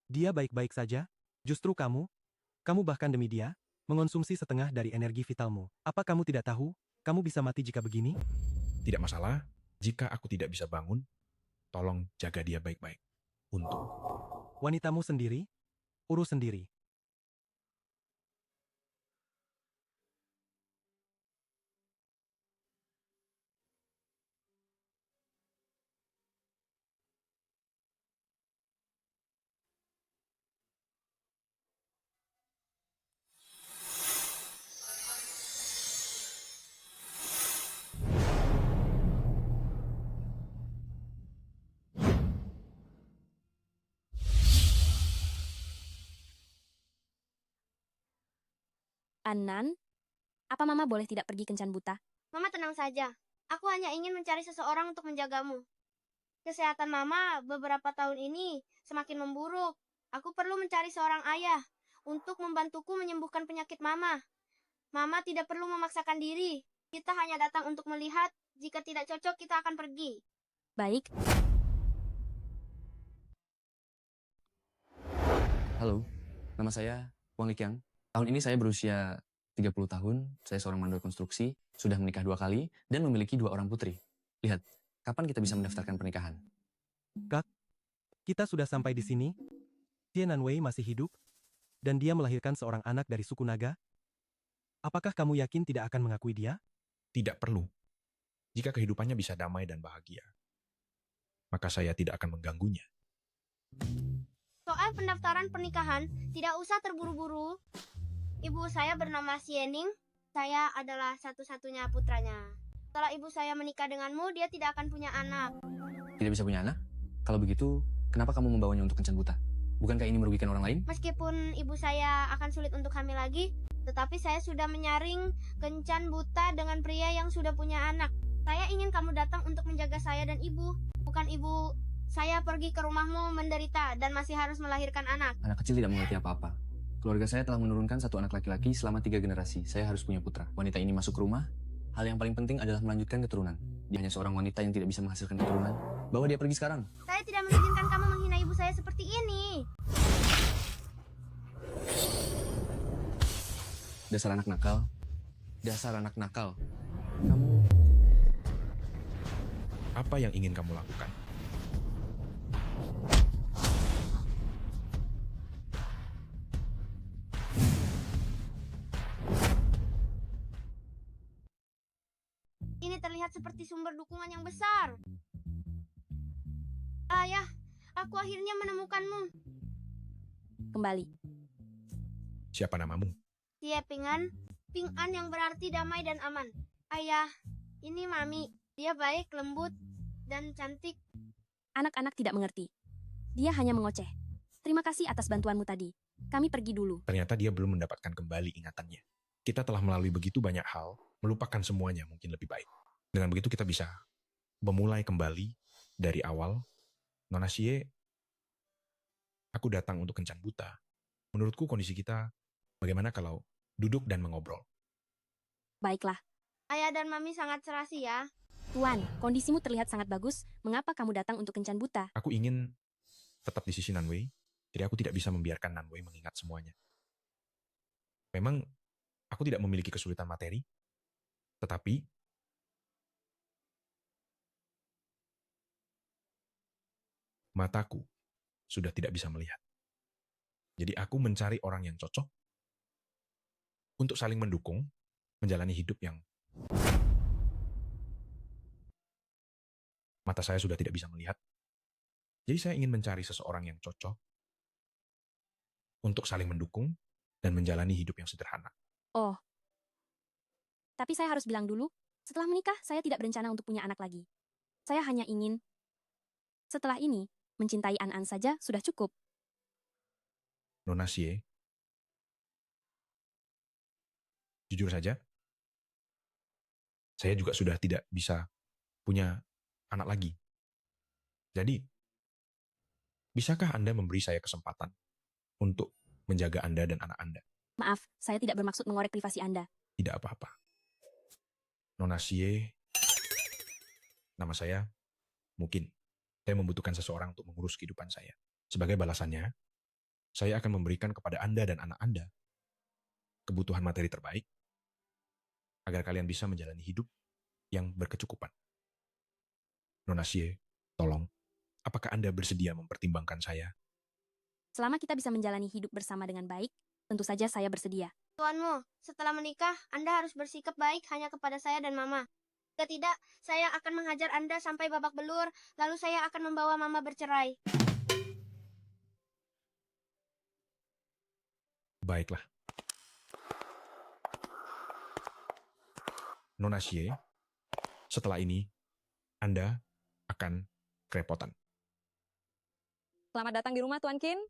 dia baik-baik saja. Justru kamu bahkan demi dia, mengonsumsi setengah dari energi vitalmu. Apa kamu tidak tahu, kamu bisa mati jika begini? Tidak masalah, jika aku tidak bisa bangun, tolong jaga dia baik-baik. Untuk Wanitamu sendiri, urus sendiri. Anan, apa Mama boleh tidak pergi kencan buta? Mama tenang saja. Aku hanya ingin mencari seseorang untuk menjagamu. Kesehatan Mama beberapa tahun ini semakin memburuk. Aku perlu mencari seorang ayah untuk membantuku menyembuhkan penyakit Mama. Mama tidak perlu memaksakan diri. Kita hanya datang untuk melihat. Jika tidak cocok, kita akan pergi. Baik. Halo, nama saya Wang Liqiang. Tahun ini saya berusia 30 tahun, saya seorang mandor konstruksi, sudah menikah 2 kali, dan memiliki 2 orang putri. Lihat, kapan kita bisa mendaftarkan pernikahan? Kak, kita sudah sampai di sini. Xie Nanwei masih hidup, dan dia melahirkan seorang anak dari suku naga. Apakah kamu yakin tidak akan mengakui dia? Tidak perlu. Jika kehidupannya bisa damai dan bahagia, maka saya tidak akan mengganggunya. Soal pendaftaran pernikahan, tidak usah terburu-buru. Ibu saya bernama Xiening. Saya adalah satu-satunya putranya. Setelah ibu saya menikah denganmu, dia tidak akan punya anak. Tidak bisa punya anak? Kalau begitu, kenapa kamu membawanya untuk kencan buta? Bukankah ini merugikan orang lain? Meskipun ibu saya akan sulit untuk hamil lagi, tetapi saya sudah menyaring kencan buta dengan pria yang sudah punya anak. Saya ingin kamu datang untuk menjaga saya dan ibu. Bukan ibu saya pergi ke rumahmu menderita dan masih harus melahirkan anak. Anak kecil tidak mengerti apa-apa. Keluarga saya telah menurunkan 1 anak laki-laki selama 3 generasi. Saya harus punya putra. Wanita ini masuk ke rumah. Hal yang paling penting adalah melanjutkan keturunan. Dia hanya seorang wanita yang tidak bisa menghasilkan keturunan. Bawa dia pergi sekarang. Saya tidak mengizinkan kamu menghina ibu saya seperti ini. Dasar anak nakal. Dasar anak nakal. Kamu... Apa yang ingin kamu lakukan? Ini terlihat seperti sumber dukungan yang besar. Ayah, aku akhirnya menemukanmu. Kembali. Siapa namamu? Xie Ping'an. Ping'an yang berarti damai dan aman. Ayah, ini Mami. Dia baik, lembut, dan cantik. Anak-anak tidak mengerti. Dia hanya mengoceh. Terima kasih atas bantuanmu tadi. Kami pergi dulu. Ternyata dia belum mendapatkan kembali ingatannya. Kita telah melalui begitu banyak hal, melupakan semuanya mungkin lebih baik. Dengan begitu kita bisa memulai kembali dari awal. Nona Xie, aku datang untuk kencan buta. Menurutku kondisi kita, bagaimana kalau duduk dan mengobrol? Baiklah. Ayah dan Mami sangat serasi ya. Tuan, kondisimu terlihat sangat bagus. Mengapa kamu datang untuk kencan buta? Aku ingin tetap di sisi Nanwei, jadi aku tidak bisa membiarkan Nanwei mengingat semuanya. Memang aku tidak memiliki kesulitan materi, tetapi mataku sudah tidak bisa melihat. Jadi aku mencari orang yang cocok untuk saling mendukung, menjalani hidup yang mata saya sudah tidak bisa melihat. Jadi saya ingin mencari seseorang yang cocok untuk saling mendukung dan menjalani hidup yang sederhana. Oh. Tapi saya harus bilang dulu, setelah menikah saya tidak berencana untuk punya anak lagi. Saya hanya ingin, setelah ini, mencintai An-An saja sudah cukup. Nona Xie, jujur saja, saya juga sudah tidak bisa punya anak lagi. Jadi, bisakah Anda memberi saya kesempatan untuk menjaga Anda dan anak Anda? Maaf, saya tidak bermaksud mengorek privasi Anda. Tidak apa-apa. Nona Xie, nama saya, mungkin saya membutuhkan seseorang untuk mengurus kehidupan saya. Sebagai balasannya, saya akan memberikan kepada Anda dan anak Anda kebutuhan materi terbaik agar kalian bisa menjalani hidup yang berkecukupan. Nona Xie, tolong, apakah Anda bersedia mempertimbangkan saya? Selama kita bisa menjalani hidup bersama dengan baik, tentu saja saya bersedia. Tuanmu, setelah menikah, Anda harus bersikap baik hanya kepada saya dan Mama. Jika tidak, saya akan menghajar Anda sampai babak belur, lalu saya akan membawa Mama bercerai. Baiklah. Nona Xie, setelah ini, Anda akan kerepotan. Selamat datang di rumah, Tuan Qin.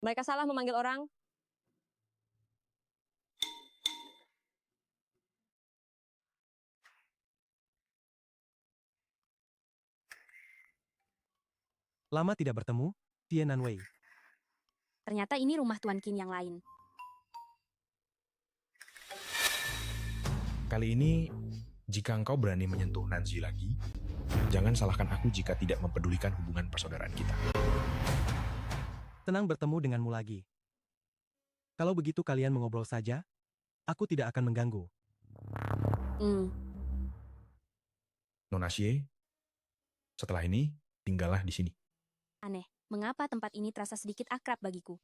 Mereka salah memanggil orang. Lama tidak bertemu, Xie Nanwei. Ternyata ini rumah Tuan Qin yang lain. Kali ini, jika engkau berani menyentuh Nancy lagi, jangan salahkan aku jika tidak mempedulikan hubungan persaudaraan kita. Senang bertemu denganmu lagi. Kalau begitu kalian mengobrol saja, aku tidak akan mengganggu. Nona Xie, setelah ini, tinggallah di sini. Aneh, mengapa tempat ini terasa sedikit akrab bagiku?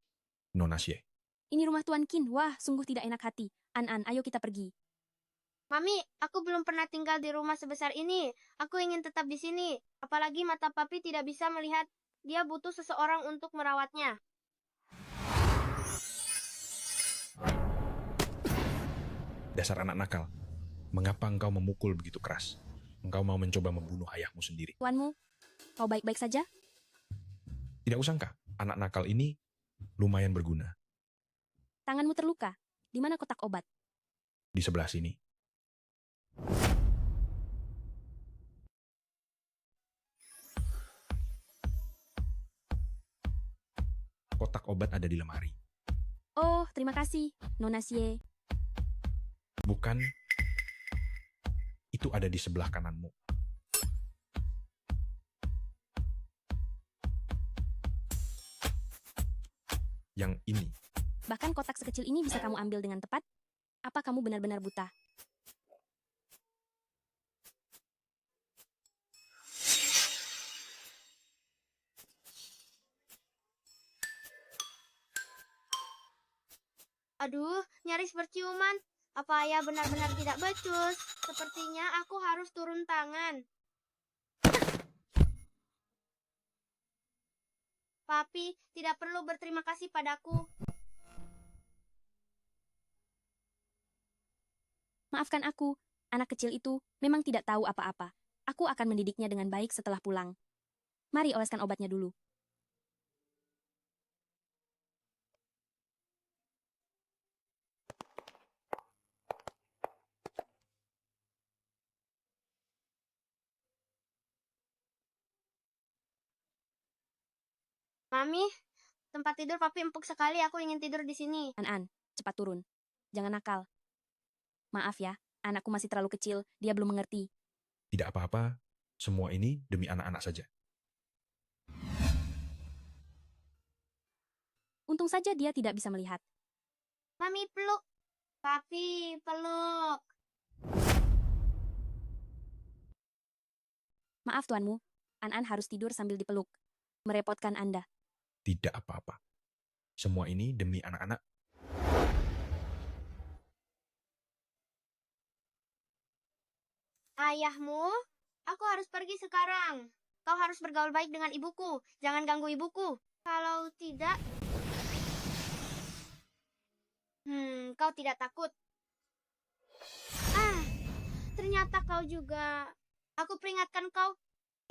Nona Xie. Ini rumah Tuan Qin. Wah, sungguh tidak enak hati. An, ayo kita pergi. Mami, aku belum pernah tinggal di rumah sebesar ini. Aku ingin tetap di sini. Apalagi mata papi tidak bisa melihat. Dia butuh seseorang untuk merawatnya. Dasar anak nakal. Mengapa engkau memukul begitu keras? Engkau mau mencoba membunuh ayahmu sendiri. Tuanmu, kau baik-baik saja? Tidak usangka, anak nakal ini lumayan berguna. Tanganmu terluka. Di mana kotak obat? Di sebelah sini. Kotak obat ada di lemari. Oh, terima kasih, Nona Xie. Bukan, itu ada di sebelah kananmu. Yang ini. Bahkan kotak sekecil ini bisa kamu ambil dengan tepat? Apa kamu benar-benar buta? Aduh, nyaris berciuman. Apa ayah benar-benar tidak becus? Sepertinya aku harus turun tangan. Papi, tidak perlu berterima kasih padaku. Maafkan aku, anak kecil itu memang tidak tahu apa-apa. Aku akan mendidiknya dengan baik setelah pulang. Mari oleskan obatnya dulu. Mami, tempat tidur papi empuk sekali. Aku ingin tidur di sini. An, cepat turun. Jangan nakal. Maaf ya, anakku masih terlalu kecil. Dia belum mengerti. Tidak apa-apa, semua ini demi anak-anak saja. Untung saja dia tidak bisa melihat. Mami, peluk. Papi, peluk. Maaf tuanmu, An harus tidur sambil dipeluk. Merepotkan Anda. Tidak apa-apa. Semua ini demi anak-anak. Ayahmu, aku harus pergi sekarang. Kau harus bergaul baik dengan ibuku. Jangan ganggu ibuku. Kalau tidak... kau tidak takut. Ternyata kau juga. Aku peringatkan kau.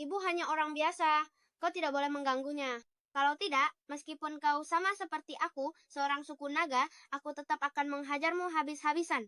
Ibu hanya orang biasa. Kau tidak boleh mengganggunya. Kalau tidak, meskipun kau sama seperti aku, seorang suku naga, aku tetap akan menghajarmu habis-habisan.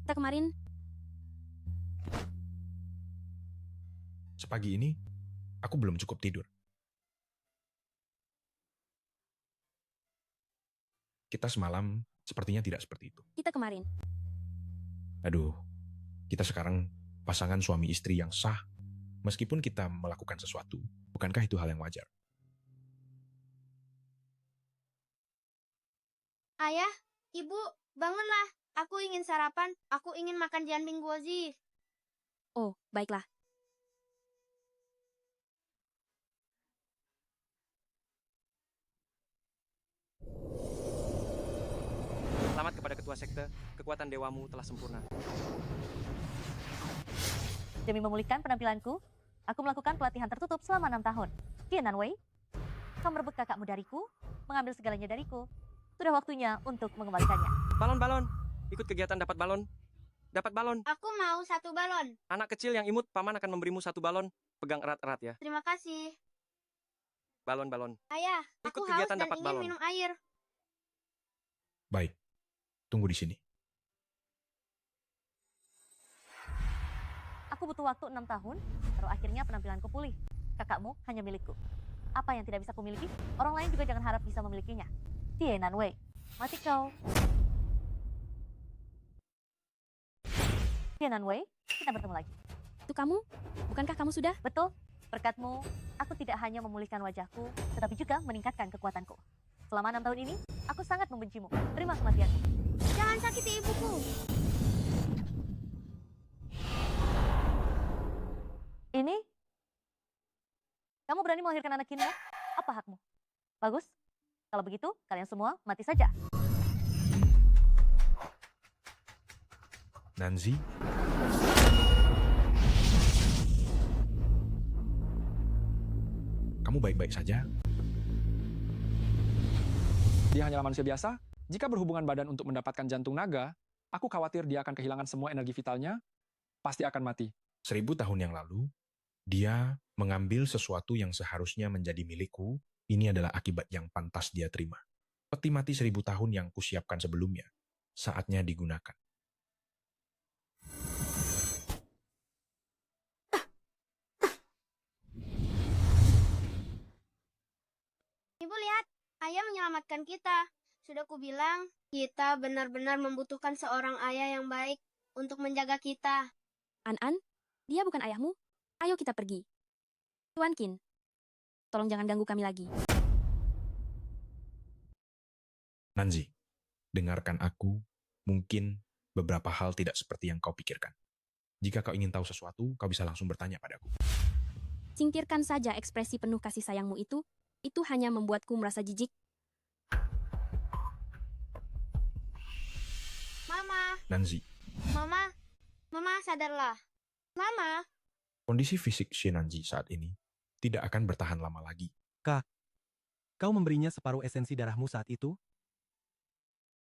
Kita kemarin Sepagi ini, aku belum cukup tidur. Kita semalam sepertinya tidak seperti itu. Kita kemarin. Aduh, kita sekarang pasangan suami istri yang sah. Meskipun kita melakukan sesuatu, bukankah itu hal yang wajar? Ayah, ibu, bangunlah. Aku ingin sarapan. Aku ingin makan janbing guozi. Oh, baiklah. Selamat kepada ketua sekte, kekuatan dewamu telah sempurna. Demi memulihkan penampilanku, aku melakukan pelatihan tertutup selama 6 tahun. Qian Nanwei, kau merebut kakakmu dariku, mengambil segalanya dariku. Sudah waktunya untuk mengembalikannya. Balon-balon. Ikut kegiatan dapat balon. Dapat balon. Aku mau 1 balon. Anak kecil yang imut, paman akan memberimu 1 balon. Pegang erat-erat ya. Terima kasih. Balon-balon. Ayah, aku Ikut haus kegiatan dan dapat ingin balon. minum air. Baik, tunggu di sini. Aku butuh waktu 6 tahun, baru akhirnya penampilanku pulih. Kakakmu hanya milikku. Apa yang tidak bisa kumiliki, orang lain juga jangan harap bisa memilikinya. Tiananwei, mati kau. Tiananwei, kita bertemu lagi. Itu kamu? Bukankah kamu sudah? Betul, berkatmu, aku tidak hanya memulihkan wajahku, tetapi juga meningkatkan kekuatanku. Selama 6 tahun ini, aku sangat membencimu. Terima kematianmu. Jangan sakiti ibuku. Ini? Kamu berani melahirkan anak ini? Apa hakmu? Bagus. Kalau begitu, kalian semua mati saja. Nanzi, kamu baik-baik saja? Dia hanyalah manusia biasa. Jika berhubungan badan untuk mendapatkan jantung naga, aku khawatir dia akan kehilangan semua energi vitalnya, pasti akan mati. 1000 tahun yang lalu, dia mengambil sesuatu yang seharusnya menjadi milikku. Ini adalah akibat yang pantas dia terima. Peti mati 1000 tahun yang kusiapkan sebelumnya, saatnya digunakan. Ibu lihat, ayah menyelamatkan kita. Sudah kubilang, kita benar-benar membutuhkan seorang ayah yang baik untuk menjaga kita. An-An, dia bukan ayahmu. Ayo kita pergi. Tuan Qin, tolong jangan ganggu kami lagi. Nanzi, dengarkan aku. Mungkin beberapa hal tidak seperti yang kau pikirkan. Jika kau ingin tahu sesuatu, kau bisa langsung bertanya padaku. Singkirkan saja ekspresi penuh kasih sayangmu itu hanya membuatku merasa jijik. Mama, Nanzi, Mama sadarlah. Mama. kondisi fisik Shinanji saat ini tidak akan bertahan lama lagi. Kak, kau memberinya separuh esensi darahmu saat itu?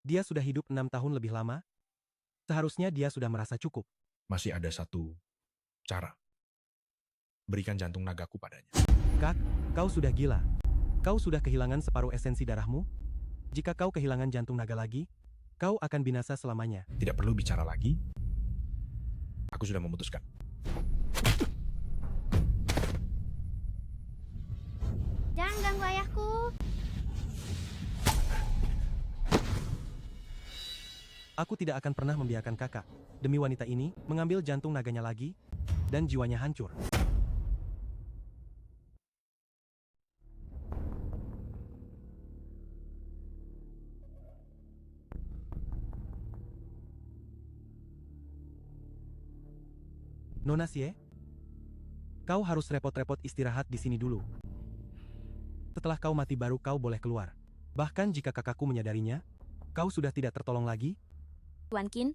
Dia sudah hidup 6 tahun lebih lama. Seharusnya dia sudah merasa cukup. Masih ada satu cara. Berikan jantung nagaku padanya. Kak, kau sudah gila. Kau sudah kehilangan separuh esensi darahmu? Jika kau kehilangan jantung naga lagi, kau akan binasa selamanya. Tidak perlu bicara lagi. Aku sudah memutuskan. Jangan ganggu ayahku. Aku tidak akan pernah membiarkan kakak, demi wanita ini, mengambil jantung naganya lagi, dan jiwanya hancur. Nona Xie, kau harus repot-repot istirahat di sini dulu. Setelah kau mati baru kau boleh keluar. Bahkan jika kakakku menyadarinya, kau sudah tidak tertolong lagi. Tuan Qin,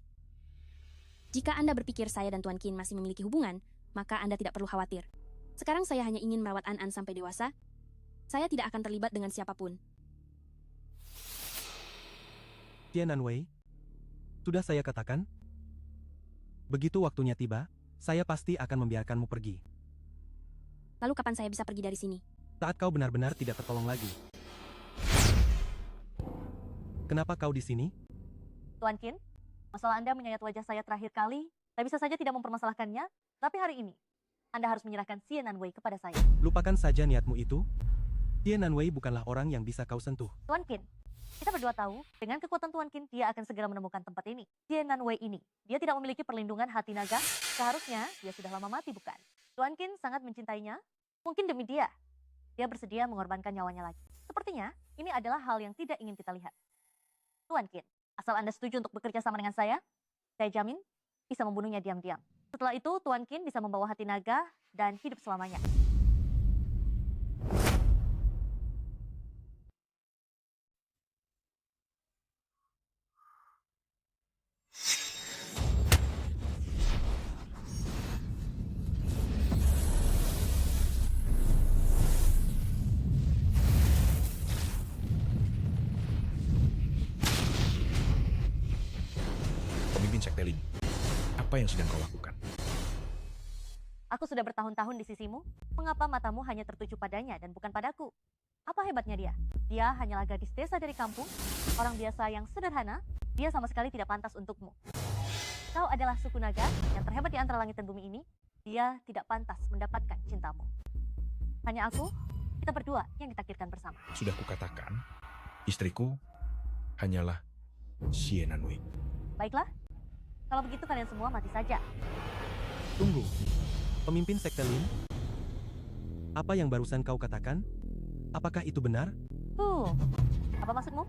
jika Anda berpikir saya dan Tuan Qin masih memiliki hubungan, maka Anda tidak perlu khawatir. Sekarang saya hanya ingin merawat An-An sampai dewasa. Saya tidak akan terlibat dengan siapapun. Tiananwei, sudah saya katakan? Begitu waktunya tiba, saya pasti akan membiarkanmu pergi. Lalu kapan saya bisa pergi dari sini? Saat kau benar-benar tidak tertolong lagi. Kenapa kau di sini? Tuan Qin, masalah Anda menyayat wajah saya terakhir kali, saya bisa saja tidak mempermasalahkannya, tapi hari ini, Anda harus menyerahkan Tiananwei kepada saya. Lupakan saja niatmu itu. Tiananwei bukanlah orang yang bisa kau sentuh. Tuan Qin, kita berdua tahu, dengan kekuatan Tuan Qin, dia akan segera menemukan tempat ini. Tiananwei ini, dia tidak memiliki perlindungan hati naga, seharusnya dia sudah lama mati, bukan? Tuan Qin sangat mencintainya, mungkin demi dia bersedia mengorbankan nyawanya lagi. Sepertinya, ini adalah hal yang tidak ingin kita lihat. Tuan Qin, asal Anda setuju untuk bekerja sama dengan saya jamin bisa membunuhnya diam-diam. Setelah itu, Tuan Qin bisa membawa hati naga dan hidup selamanya. Sektelin. Apa yang sedang kau lakukan? Aku sudah bertahun-tahun di sisimu. Mengapa matamu hanya tertuju padanya dan bukan padaku? Apa hebatnya dia? Dia hanyalah gadis desa dari kampung, orang biasa yang sederhana. Dia sama sekali tidak pantas untukmu. Kau adalah suku naga yang terhebat di antara langit dan bumi ini. Dia tidak pantas mendapatkan cintamu. Hanya aku, kita berdua yang ditakdirkan bersama. Sudah kukatakan, istriku hanyalah Xie Nanwei. Baiklah, kalau begitu kalian semua mati saja. Tunggu. Pemimpin sekte Lin? Apa yang barusan kau katakan? Apakah itu benar? Apa maksudmu?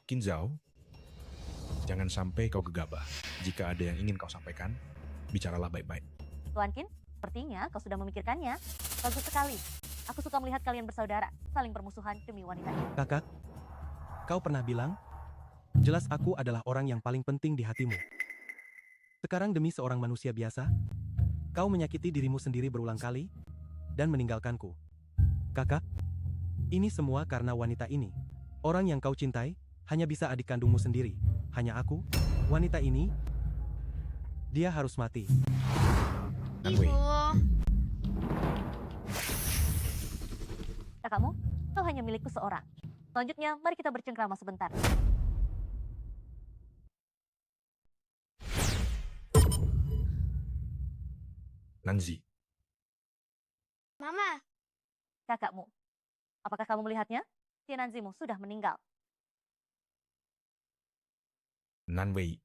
Qin Zhao, jangan sampai kau gegabah. Jika ada yang ingin kau sampaikan, bicaralah baik-baik. Tuan Qin, sepertinya kau sudah memikirkannya. Bagus sekali. Aku suka melihat kalian bersaudara, saling bermusuhan demi wanita ini. Kakak, kau pernah bilang, jelas aku adalah orang yang paling penting di hatimu. Sekarang demi seorang manusia biasa, kau menyakiti dirimu sendiri berulang kali, dan meninggalkanku. Kakak, ini semua karena wanita ini. Orang yang kau cintai, hanya bisa adik kandungmu sendiri. Hanya aku, wanita ini, dia harus mati. Nanwei, Kakakmu, kau hanya milikku seorang. Selanjutnya, mari kita bercengkrama sebentar. Nanzi, Mama, Kakakmu, apakah kamu melihatnya? Tiananzimu sudah meninggal. Nanwei.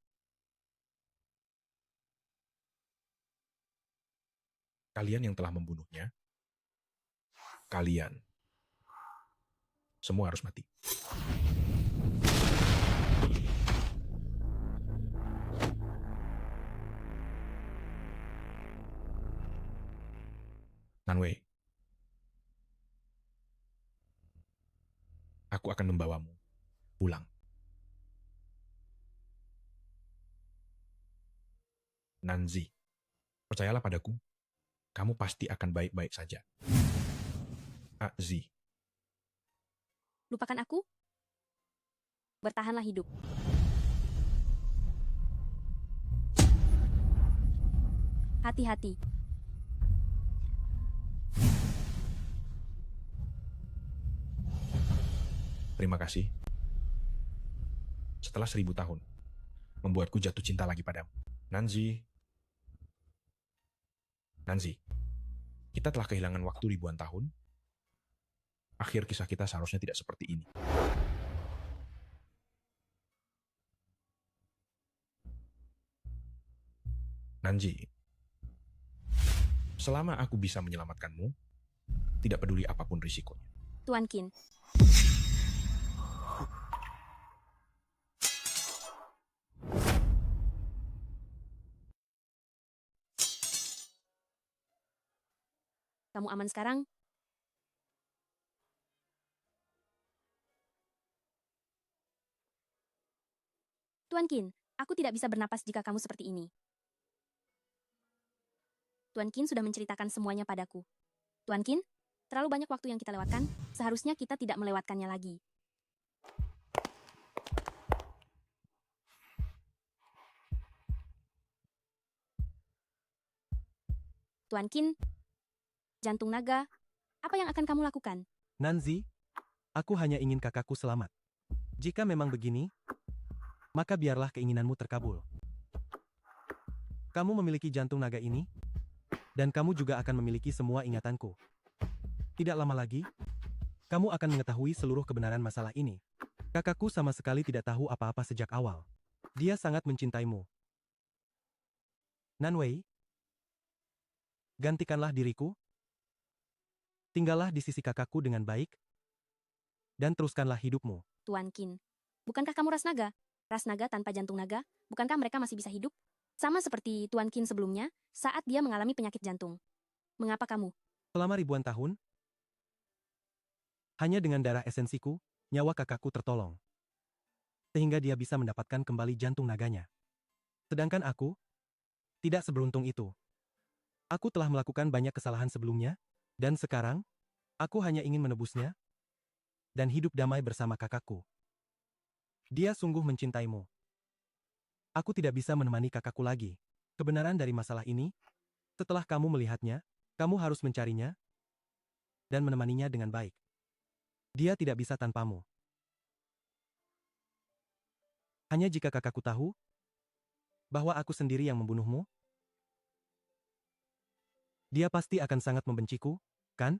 Kalian yang telah membunuhnya, kalian semua harus mati. Nanwei, aku akan membawamu pulang. Nanzi, percayalah padaku, kamu pasti akan baik-baik saja. Zi, Lupakan aku. Bertahanlah hidup. Hati-hati. terima kasih. Setelah 1000 tahun, membuatku jatuh cinta lagi padamu. Nanzi, kita telah kehilangan waktu ribuan tahun. Akhir kisah kita seharusnya tidak seperti ini. Nanji, selama aku bisa menyelamatkanmu, tidak peduli apapun risikonya. Tuan Qin. Kamu aman sekarang? Tuan Qin, aku tidak bisa bernapas jika kamu seperti ini. Tuan Qin sudah menceritakan semuanya padaku. Tuan Qin, terlalu banyak waktu yang kita lewatkan, seharusnya kita tidak melewatkannya lagi. Tuan Qin, jantung naga, apa yang akan kamu lakukan? Nanzi, aku hanya ingin kakakku selamat. Jika memang begini, maka biarlah keinginanmu terkabul. Kamu memiliki jantung naga ini, dan kamu juga akan memiliki semua ingatanku. Tidak lama lagi, kamu akan mengetahui seluruh kebenaran masalah ini. Kakakku sama sekali tidak tahu apa-apa sejak awal. Dia sangat mencintaimu. Nanwei, gantikanlah diriku. Tinggallah di sisi kakakku dengan baik, dan teruskanlah hidupmu. Tuan Qin, bukankah kamu ras naga? Ras naga tanpa jantung naga, bukankah mereka masih bisa hidup? Sama seperti Tuan Qin sebelumnya, saat dia mengalami penyakit jantung. Mengapa kamu? Selama ribuan tahun, hanya dengan darah esensiku, nyawa kakakku tertolong. Sehingga dia bisa mendapatkan kembali jantung naganya. Sedangkan aku, tidak seberuntung itu. Aku telah melakukan banyak kesalahan sebelumnya, dan sekarang, aku hanya ingin menebusnya, dan hidup damai bersama kakakku. Dia sungguh mencintaimu. Aku tidak bisa menemani kakakku lagi. Kebenaran dari masalah ini, setelah kamu melihatnya, kamu harus mencarinya dan menemaninya dengan baik. Dia tidak bisa tanpamu. Hanya jika kakakku tahu bahwa aku sendiri yang membunuhmu, dia pasti akan sangat membenciku, kan?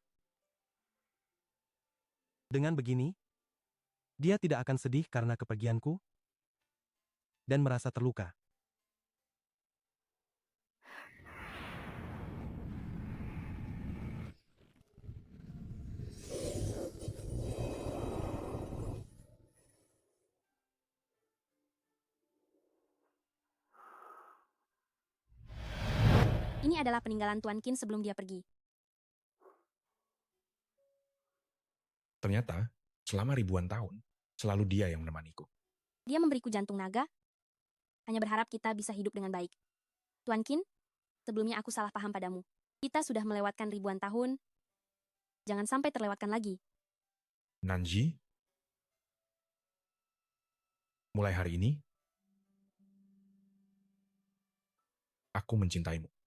Dengan begini, dia tidak akan sedih karena kepergianku dan merasa terluka. Ini adalah peninggalan Tuan Qin sebelum dia pergi. Ternyata, selama ribuan tahun, selalu dia yang menemaniku. Dia memberiku jantung naga, hanya berharap kita bisa hidup dengan baik. Tuan Qin, sebelumnya aku salah paham padamu. Kita sudah melewatkan ribuan tahun, jangan sampai terlewatkan lagi. Nanji, mulai hari ini, aku mencintaimu.